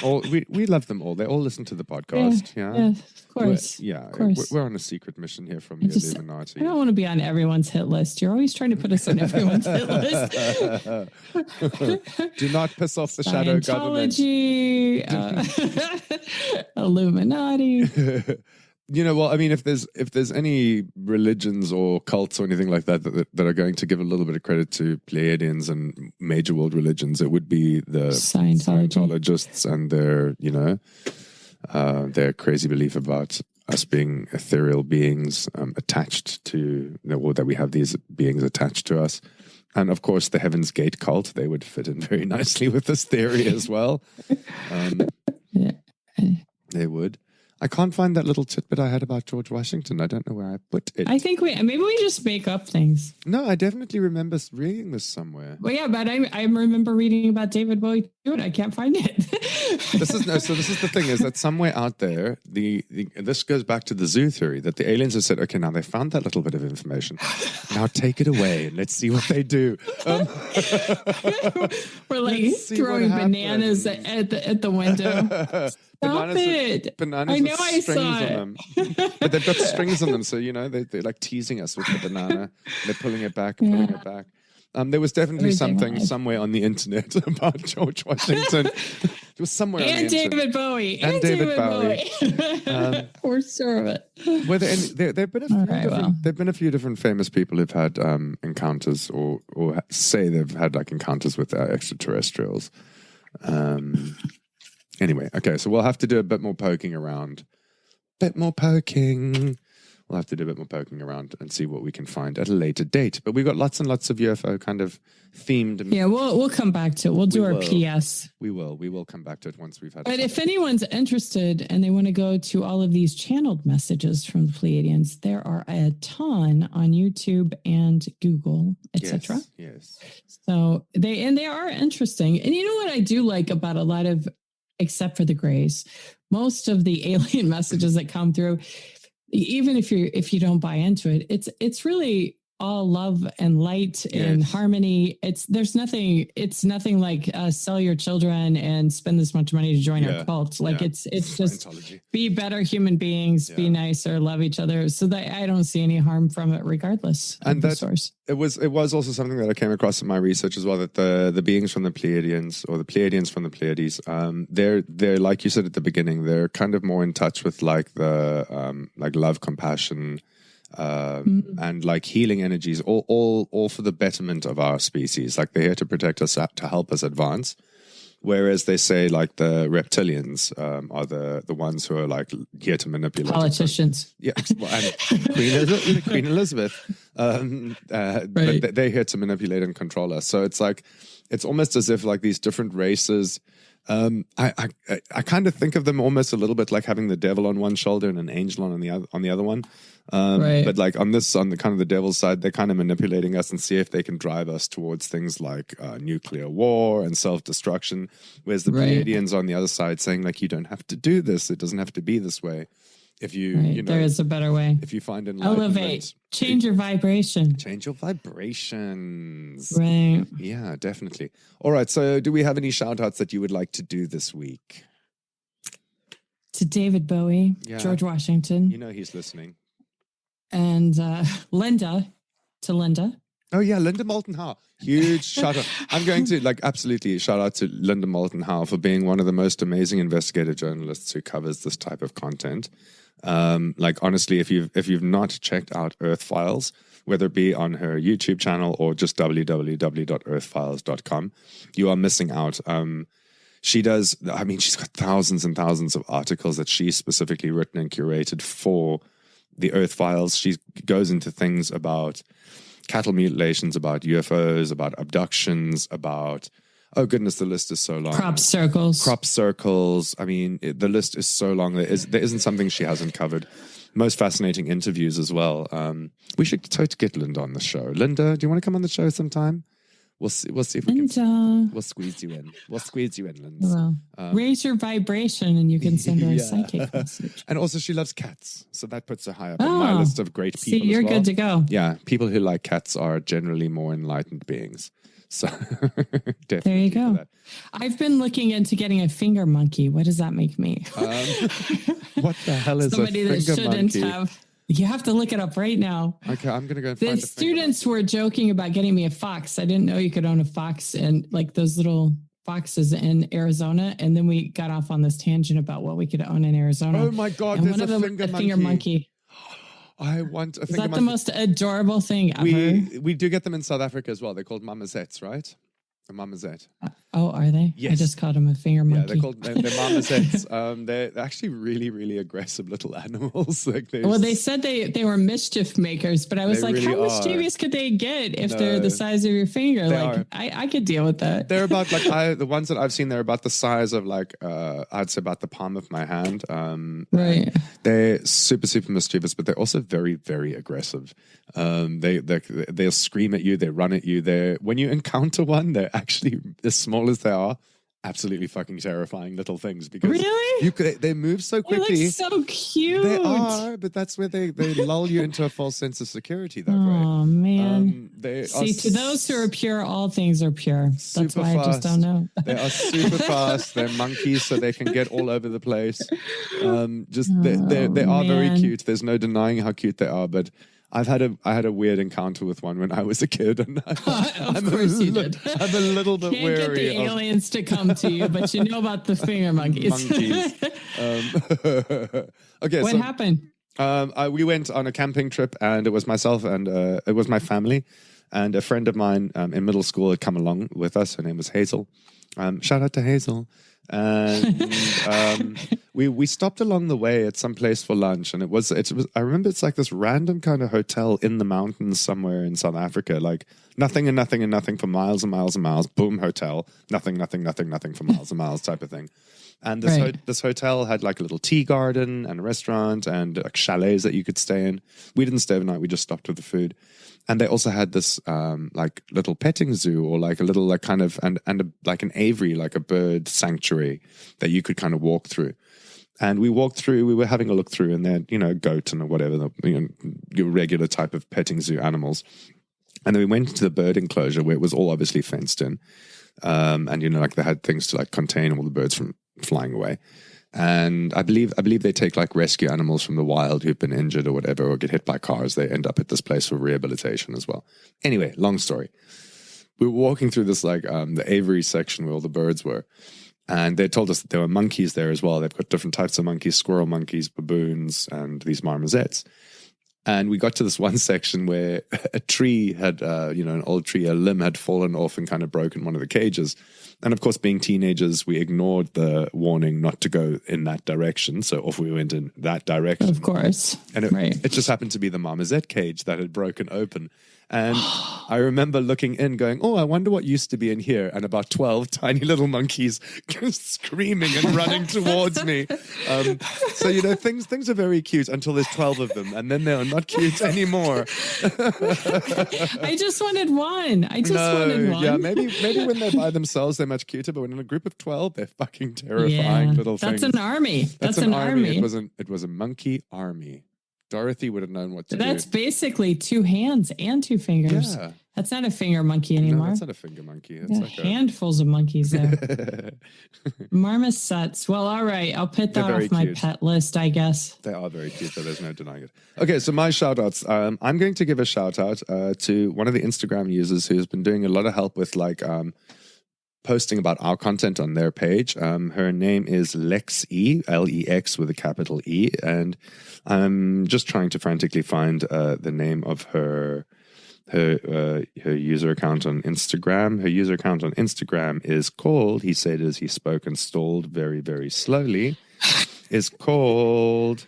We love them all. They all listen to the podcast. Yeah, of course. We're on a secret mission here from the Illuminati. I don't want to be on everyone's hit list. You're always trying to put us on everyone's hit list. Do not piss off the shadow government. Illuminati. If there's any religions or cults or anything like that are going to give a little bit of credit to Pleiadians and major world religions, it would be the Scientologists and their crazy belief about us being ethereal beings attached to, or that we have these beings attached to us. And of course, the Heaven's Gate cult, they would fit in very nicely with this theory as well. They would. I can't find that little tidbit I had about George Washington. I don't know where I put it. I think maybe we just make up things. No, I definitely remember reading this somewhere. Well, yeah, but I remember reading about David Bowie too, and I can't find it. This is the thing, is that somewhere out there, this goes back to the zoo theory, that the aliens have said, okay, now they found that little bit of information. Now take it away and let's see what they do. We're like throwing bananas at the window. Stop it. Bananas, I know, I saw it. On them. But they've got strings on them, so they're like teasing us with the banana. They're pulling it back. There was definitely something somewhere on the internet about George Washington. It was somewhere and on the internet. David Bowie. And David Bowie. We're sure of it. There've been a few different famous people who've had encounters or say they've had like encounters with extraterrestrials. Anyway, okay, so we'll have to do a bit more poking around. We'll have to do a bit more poking around and see what we can find at a later date. But we've got lots and lots of UFO kind of themed. Yeah, we'll come back to it. We'll do our PS. We will come back to it once we've had. But if anyone's interested and they want to go to all of these channeled messages from the Pleiadians, there are a ton on YouTube and Google, etc. Yes. So they are interesting. And you know what I do like about a lot of, except for the Greys, most of the alien messages that come through, even if you don't buy into it, it's really all love and light and harmony. It's nothing like sell your children and spend this much money to join our cult. Like it's just be better human beings, be nicer, love each other. So that I don't see any harm from it regardless of the source. It was also something that I came across in my research as well, that the beings from the Pleiadians, or the Pleiadians from the Pleiades, they're like you said at the beginning, they're kind of more in touch with like the like love, compassion, and like healing energies, all for the betterment of our species. Like they're here to protect us, to help us advance. Whereas they say like the reptilians are the ones who are like here to manipulate politicians. Yeah, and Queen Elizabeth. But they're here to manipulate and control us. So it's like it's almost as if like these different races. I kind of think of them almost a little bit like having the devil on one shoulder and an angel on the other one. But like on the kind of the devil's side, they're kind of manipulating us and see if they can drive us towards things like nuclear war and self-destruction. Whereas the Pleiadians on the other side saying like, you don't have to do this. It doesn't have to be this way. If you there is a better way. If you find enlightenment, elevate, change your vibration. Change your vibrations. Right. Yeah, definitely. All right. So do we have any shout outs that you would like to do this week? To David Bowie, George Washington. You know he's listening. And Linda. Oh, yeah, Linda Moulton Howe. Huge shout out. I'm going to absolutely shout out to Linda Moulton Howe for being one of the most amazing investigative journalists who covers this type of content. Honestly, if you've not checked out Earth Files, whether it be on her YouTube channel or just www.earthfiles.com, you are missing out. She's got thousands and thousands of articles that she's specifically written and curated for the Earth Files. She goes into things about cattle mutilations, about UFOs, about abductions, about, oh goodness, the list is so long. Crop circles. I mean, the list is so long. There isn't something she hasn't covered. Most fascinating interviews as well. We should try to get Linda on the show. Linda, do you want to come on the show sometime? We'll see if we can. We'll squeeze you in. Linda. Well, raise your vibration and you can send her a psychic message. And also, she loves cats, so that puts her high up on my list of great people. See, you're good to go. Yeah, people who like cats are generally more enlightened beings. So definitely. There you go. I've been looking into getting a finger monkey. What does that make me? What the hell is somebody a finger that shouldn't monkey? have? You have to look it up right now. Okay, I'm going to go and find the students were joking about getting me a fox. I didn't know you could own a fox and like those little foxes in Arizona. And then we got off on this tangent about what we could own in Arizona. Oh my God, and there's one of them a finger monkey. I want a finger monkey. Is that the most adorable thing ever? We do get them in South Africa as well. They're called marmosets, right? A marmoset. Oh, are they? Yes. I just called them a finger monkey. Yeah, they're marmosets. They're actually really, really aggressive little animals. Well, they said they were mischief makers, but I was like, how mischievous could they get if they're the size of your finger? I could deal with that. They're about the ones that I've seen, they're about the size of I'd say about the palm of my hand. Right. They're super, super mischievous, but they're also very, very aggressive. They'll scream at you, they run at you. When you encounter one, they're actually, as small as they are, absolutely fucking terrifying little things because they move so quickly. They look so cute. They are, but that's where they lull you into a false sense of security that way. Oh man. To those who are pure, all things are pure. That's why I just don't know. They are super fast. They're monkeys, so they can get all over the place. They are very cute. There's no denying how cute they are, but I had a weird encounter with one when I was a kid, and I'm a little bit Can't wary. Get the aliens to come to you, but you know about the finger monkeys. Okay, what happened? We went on a camping trip, and it was myself and it was my family, and a friend of mine in middle school had come along with us. Her name was Hazel. Shout out to Hazel. And we stopped along the way at some place for lunch, and it was I remember it's like this random kind of hotel in the mountains somewhere in South Africa, like nothing and nothing and nothing for miles and miles and miles. Boom, hotel, nothing for miles and miles type of thing. And this hotel had like a little tea garden and a restaurant and like chalets that you could stay in. We didn't stay overnight. We just stopped with the food. And they also had this like little petting zoo or like a little like kind of like an aviary, like a bird sanctuary that you could kind of walk through. And we walked through, we were having a look through, and they're, goat and whatever, your regular type of petting zoo animals. And then we went into the bird enclosure where it was all obviously fenced in. And, they had things to contain all the birds from flying away. And I believe they take rescue animals from the wild who've been injured or whatever, or get hit by cars. They end up at this place for rehabilitation as well. Anyway, long story. We were walking through this the aviary section where all the birds were. And they told us that there were monkeys there as well. They've got different types of monkeys, squirrel monkeys, baboons, and these marmosets. And we got to this one section where a tree had, an old tree, a limb had fallen off and kind of broken one of the cages. And of course, being teenagers, we ignored the warning not to go in that direction. So off we went in that direction. Of course. And it just happened to be the marmoset cage that had broken open. And I remember looking in going, oh, I wonder what used to be in here. And about 12 tiny little monkeys screaming and running towards me. So, things are very cute until there's 12 of them. And then they're not cute anymore. I just wanted one. Wanted one. Yeah, maybe when they're by themselves, they're much cuter. But when in a group of 12, they're fucking terrifying little things. That's an army. That's an army. It was a monkey army. Dorothy would have known what to do. That's basically 2 hands and 2 fingers. Yeah. That's not a finger monkey anymore. No, that's not a finger monkey. That's handfuls of monkeys there. Marmosets. Well, all right. I'll put that off my pet list, I guess. They are very cute, though. There's no denying it. Okay, so my shout-outs. I'm going to give a shout-out to one of the Instagram users who's been doing a lot of help with, posting about our content on their page. Her name is Lexi, Lex with a capital E, and I'm just trying to frantically find the name of her user account on Instagram. Her user account on Instagram is called, he said as he spoke and stalled very, very slowly, is called,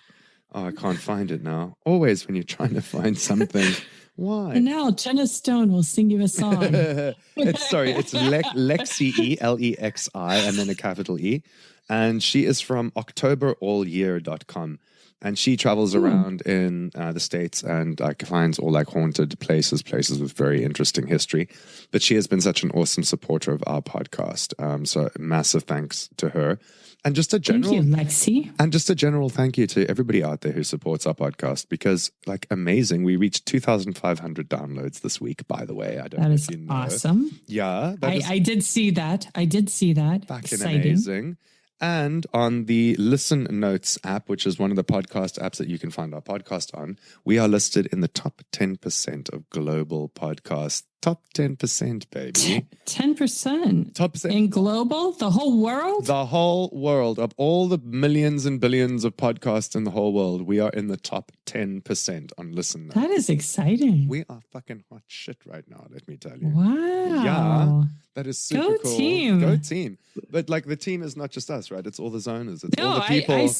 I can't find it now. Always when you're trying to find something. Why? And now Jenna Stone will sing you a song. It's Lexi, Lexi, and then a capital E. And she is from octoberallyear.com. And she travels around in the States and finds all haunted places with very interesting history. But she has been such an awesome supporter of our podcast. So massive thanks to her. And just a general thank you, Lexi. And just a general thank you to everybody out there who supports our podcast, because amazing. We reached 2,500 downloads this week, by the way. I don't know if you know. Awesome. Yeah. I did see that. Fucking amazing. And on the Listen Notes app, which is one of the podcast apps that you can find our podcast on, we are listed in the top 10% of global podcasts. Top 10%, baby. 10%? Top percent. In global? The whole world? The whole world. Of all the millions and billions of podcasts in the whole world, we are in the top 10% on Listen Notes. That is exciting. We are fucking hot shit right now, let me tell you. Wow. Yeah. That is super cool. Team. Go team. But the team is not just us, right? It's all the zoners. It's all the people.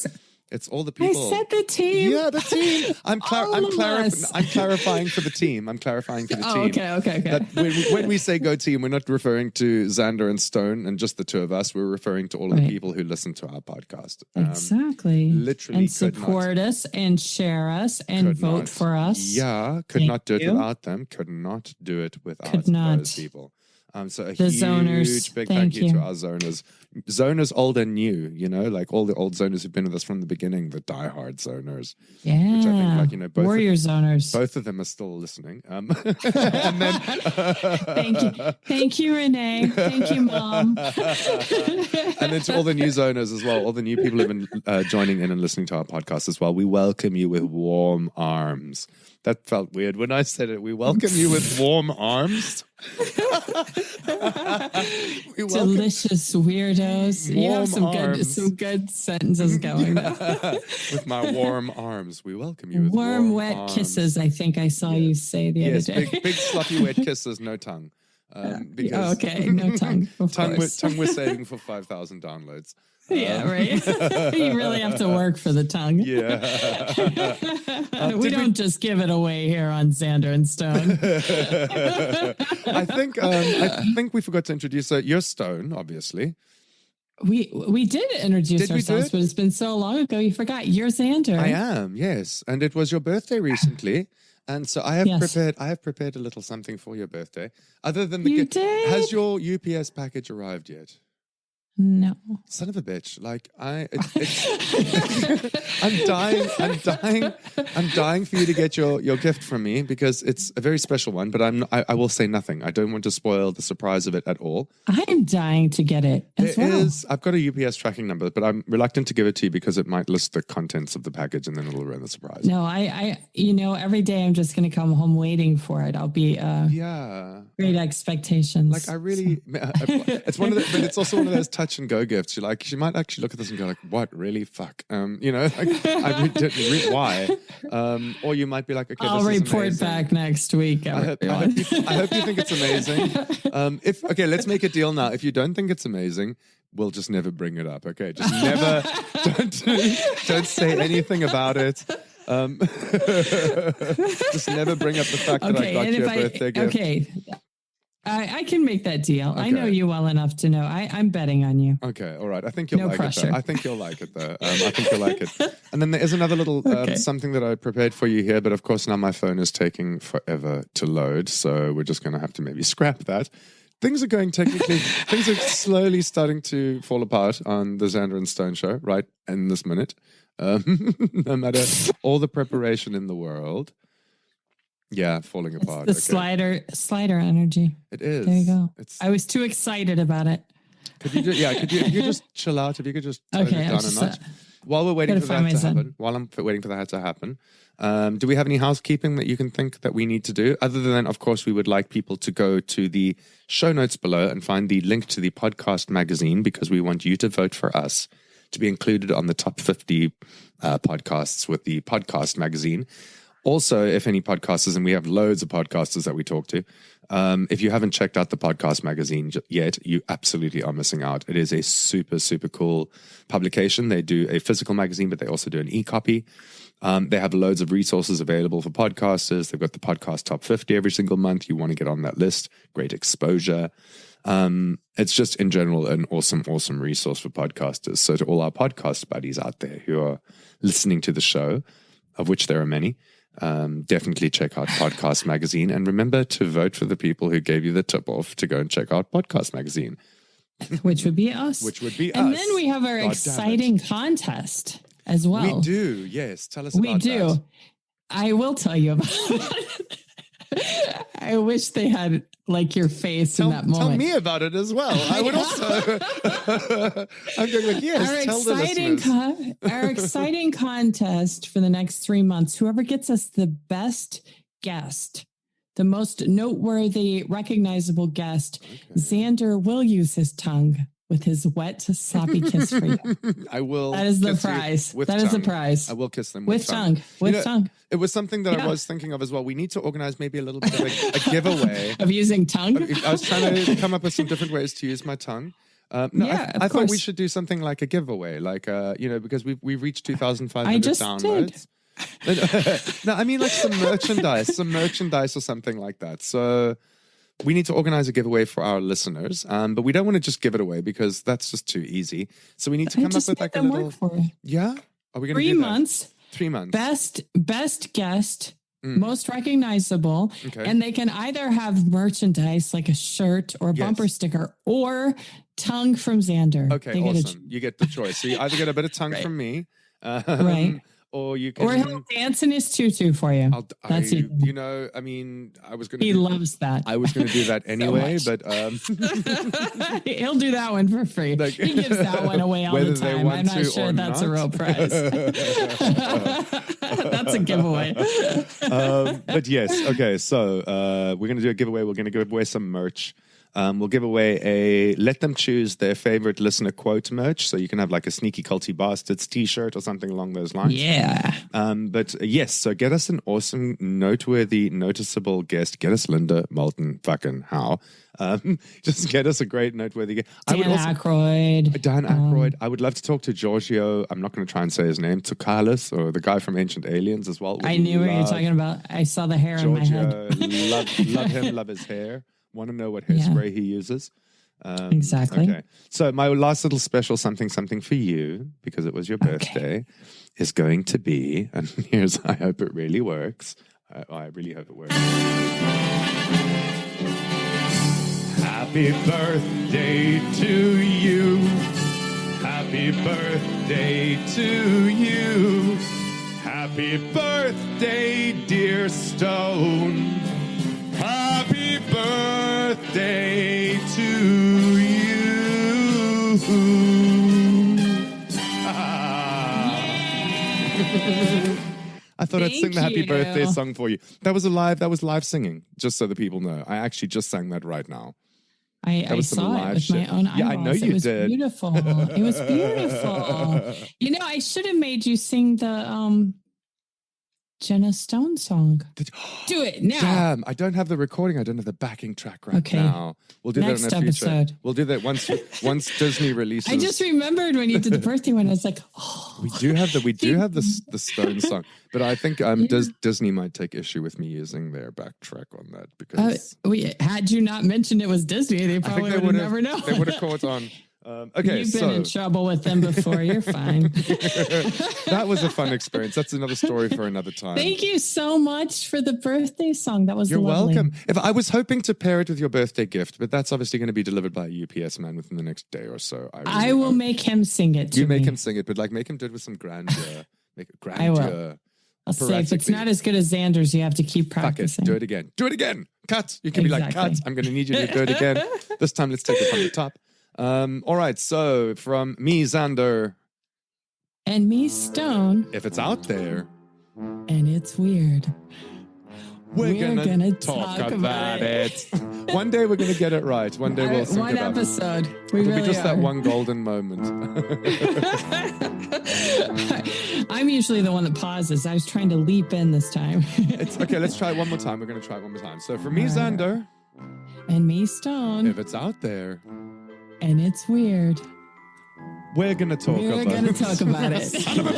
It's all the people. I said the team. Yeah, the team. I'm clarifying for the team. Okay. That when we say go team, we're not referring to Xander and Stone and just the two of us. We're referring to all of the people who listen to our podcast. Exactly. Literally. And support us and share us and vote for us. Yeah. Could not do it without them. Could not do it without those people. So a huge big thank you to our zoners. Zoners old and new, all the old zoners who've been with us from the beginning, the diehard zoners. Yeah. Which I think, both Warrior zoners. Both of them are still listening. And then Thank you, Renee. Thank you, Mom. And then to all the new zoners as well, all the new people who've been joining in and listening to our podcast as well, we welcome you with warm arms. That felt weird when I said it. We welcome you with warm arms. Delicious weirdos. You have some good sentences going. With my warm arms, we welcome you with warm wet arms. Kisses. I think I saw you say the other day. Big sloppy wet kisses, no tongue. Because no tongue. tongue we're saving for 5,000 downloads. Yeah, right. You really have to work for the tongue. Yeah. We don't just give it away here on Xander and Stone. I think we forgot to introduce you're Stone, obviously. We did introduce ourselves, but it's been so long ago you forgot. You're Xander. I am, yes. And it was your birthday recently. And so I have prepared a little something for your birthday. Other than has your UPS package arrived yet? No. Son of a bitch. Like I'm dying for you to get your gift from me because it's a very special one, but I will say nothing. I don't want to spoil the surprise of it at all. I'm dying to get it as well. I've got a UPS tracking number, but I'm reluctant to give it to you because it might list the contents of the package and then it'll ruin the surprise. No, I every day I'm just going to come home waiting for it. I'll be great expectations. Like I really, it's one of the, but it's also one of those touch and go gifts. She might actually look at this and go like, "What really? Fuck." Why? Or you might be like, "Okay, I'll this is report amazing. back next week." I hope you think it's amazing. Let's make a deal now. If you don't think it's amazing, we'll just never bring it up. Okay, just never. Don't say anything about it. Just never bring up the fact that I got you a birthday gift. Okay. I can make that deal. Okay. I know you well enough to know. I'm betting on you. Okay, all right. I think you'll No like pressure. it. Though. I think you'll like it, though. I think you'll like it. And then there is another little something that I prepared for you here, but of course now my phone is taking forever to load, so we're just going to have to maybe scrap that. Things are slowly starting to fall apart on the Xander and Stone show right in this minute. No matter all the preparation in the world. Yeah, falling apart. It's the slider energy. It is. There you go. I was too excited about it. Could you just chill out? If you could just tone it down a notch. While we're waiting for that to happen, while I'm waiting for that to happen, do we have any housekeeping that you can think that we need to do? Other than, of course, we would like people to go to the show notes below and find the link to the podcast magazine because we want you to vote for us to be included on the top 50 podcasts with the podcast magazine. Also, if any podcasters, and we have loads of podcasters that we talk to, if you haven't checked out the podcast magazine yet, you absolutely are missing out. It is a super, super cool publication. They do a physical magazine, but they also do an e-copy. They have loads of resources available for podcasters. They've got the podcast top 50 every single month. You want to get on that list. Great exposure. It's just in general an awesome, awesome resource for podcasters. So to all our podcast buddies out there who are listening to the show, of which there are many, definitely check out Podcast Magazine and remember to vote for the people who gave you the tip off to go and check out Podcast Magazine. Which would be us. And then we have our exciting contest as well. We do, yes. Tell us about that. We do. I will tell you about it. I wish they had like your face in that moment. Tell me about it as well. I would also. I'm going like, yes, tell the listeners. Our exciting contest for the next 3 months, whoever gets us the best guest, the most noteworthy, recognizable guest, Xander will use his tongue with his wet, sloppy kiss for you. I will. That is the prize. That is the prize. I will kiss them with tongue. With tongue. It was something that I was thinking of as well. We need to organize maybe a little bit of a giveaway. Of using tongue? I was trying to come up with some different ways to use my tongue. I thought we should do something like a giveaway, like, because we've reached 2,500 downloads. No, I mean like some merchandise or something like that. So we need to organize a giveaway for our listeners, but we don't want to just give it away because that's just too easy. So we need to come up with like a little. Yeah, are we going to do 3 months? 3 months. Best guest, most recognizable, and they can either have merchandise like a shirt or a bumper sticker or tongue from Xander. Okay, awesome. You get the choice. So you either get a bit of tongue from me, right? Or you can. Or he'll dance in his tutu for you. That's it. I mean, I was going to. He loves that. I was going to do that anyway, but he'll do that one for free. Like, he gives that one away all the time. I'm not sure that's a real prize. That's a giveaway. But yes, okay. So we're going to do a giveaway. We're going to give away some merch. We'll give away let them choose their favorite listener quote merch. So you can have like a Sneaky Culty Bastards t-shirt or something along those lines. Yeah. But yes, so get us an awesome, noteworthy, noticeable guest. Get us Linda Moulton fucking Howe. Just get us a great noteworthy guest. Dan Aykroyd. I would love to talk to Giorgio. I'm not going to try and say his name. Tsoukalis, or the guy from Ancient Aliens as well. I knew what you were talking about. I saw the hair on my head. love him, love his hair. Want to know what hairspray he uses? Exactly. Okay. So my last little special something for you, because it was your birthday, is going to be, and I hope it really works. I really hope it works. Happy Happy birthday to you. Happy birthday to you. Happy birthday, dear Stone. Happy birthday to you. I thought I'd sing the happy birthday song for you. That was live singing, just so the people know. I actually just sang that right now. I saw it with my own eyeballs. Yeah, I know you did. Beautiful. It was beautiful. You know, I should have made you sing the Jenna Stone song. Do it now. Damn, I don't have the recording. I don't have the backing track right now. We'll do Next that in a future. episode. We'll do that once Disney releases. I just remembered when you did the birthday one. I was like, oh. We do have the Stone song, but I think Disney might take issue with me using their backtrack on that because had you not mentioned it was Disney, they probably would have never known. They would have caught on. Okay, you've been in trouble with them before. You're fine. That was a fun experience. That's another story for another time. Thank you so much for the birthday song. That was You're lovely. welcome. If I was hoping to pair it with your birthday gift, but that's obviously going to be delivered by a UPS man within the next day or so. I will make him sing it. You make him sing it, but make him do it with some grandeur. Make it grandeur. I will. I'll say if it's not as good as Xander's, you have to keep practicing. Fuck it. Do it again. Do it again. Cut. You can be like, cut. I'm going to need you to do it again. This time, let's take it from the top. All right, so from me, Xander. And me, Stone. If it's out there. And it's weird. We're gonna talk about it. One day we're going to get it right. One day we'll sync it up. One episode. It'll be just that one golden moment. I'm usually the one that pauses. I was trying to leap in this time. It's okay, let's try it one more time. We're going to try it one more time. So from me, Xander. And me, Stone. If it's out there. And it's weird. We're going to talk about it. We're going to talk about it. Son of a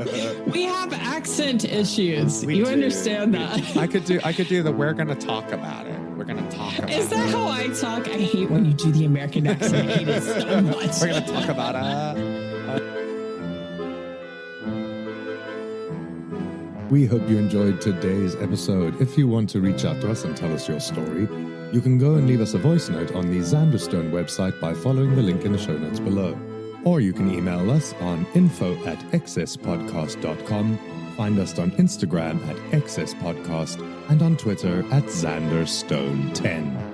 bitch. We have accent issues. You understand that? I could do the we're going to talk about it. We're going to talk about it. Is that how I talk? I hate when you do the American accent. I hate it so much. We're going to talk about it. We hope you enjoyed today's episode. If you want to reach out to us and tell us your story, you can go and leave us a voice note on the Xanderstone website by following the link in the show notes below. Or you can email us on info@excesspodcast.com, find us on Instagram @excesspodcast, and on Twitter @XanderStone10.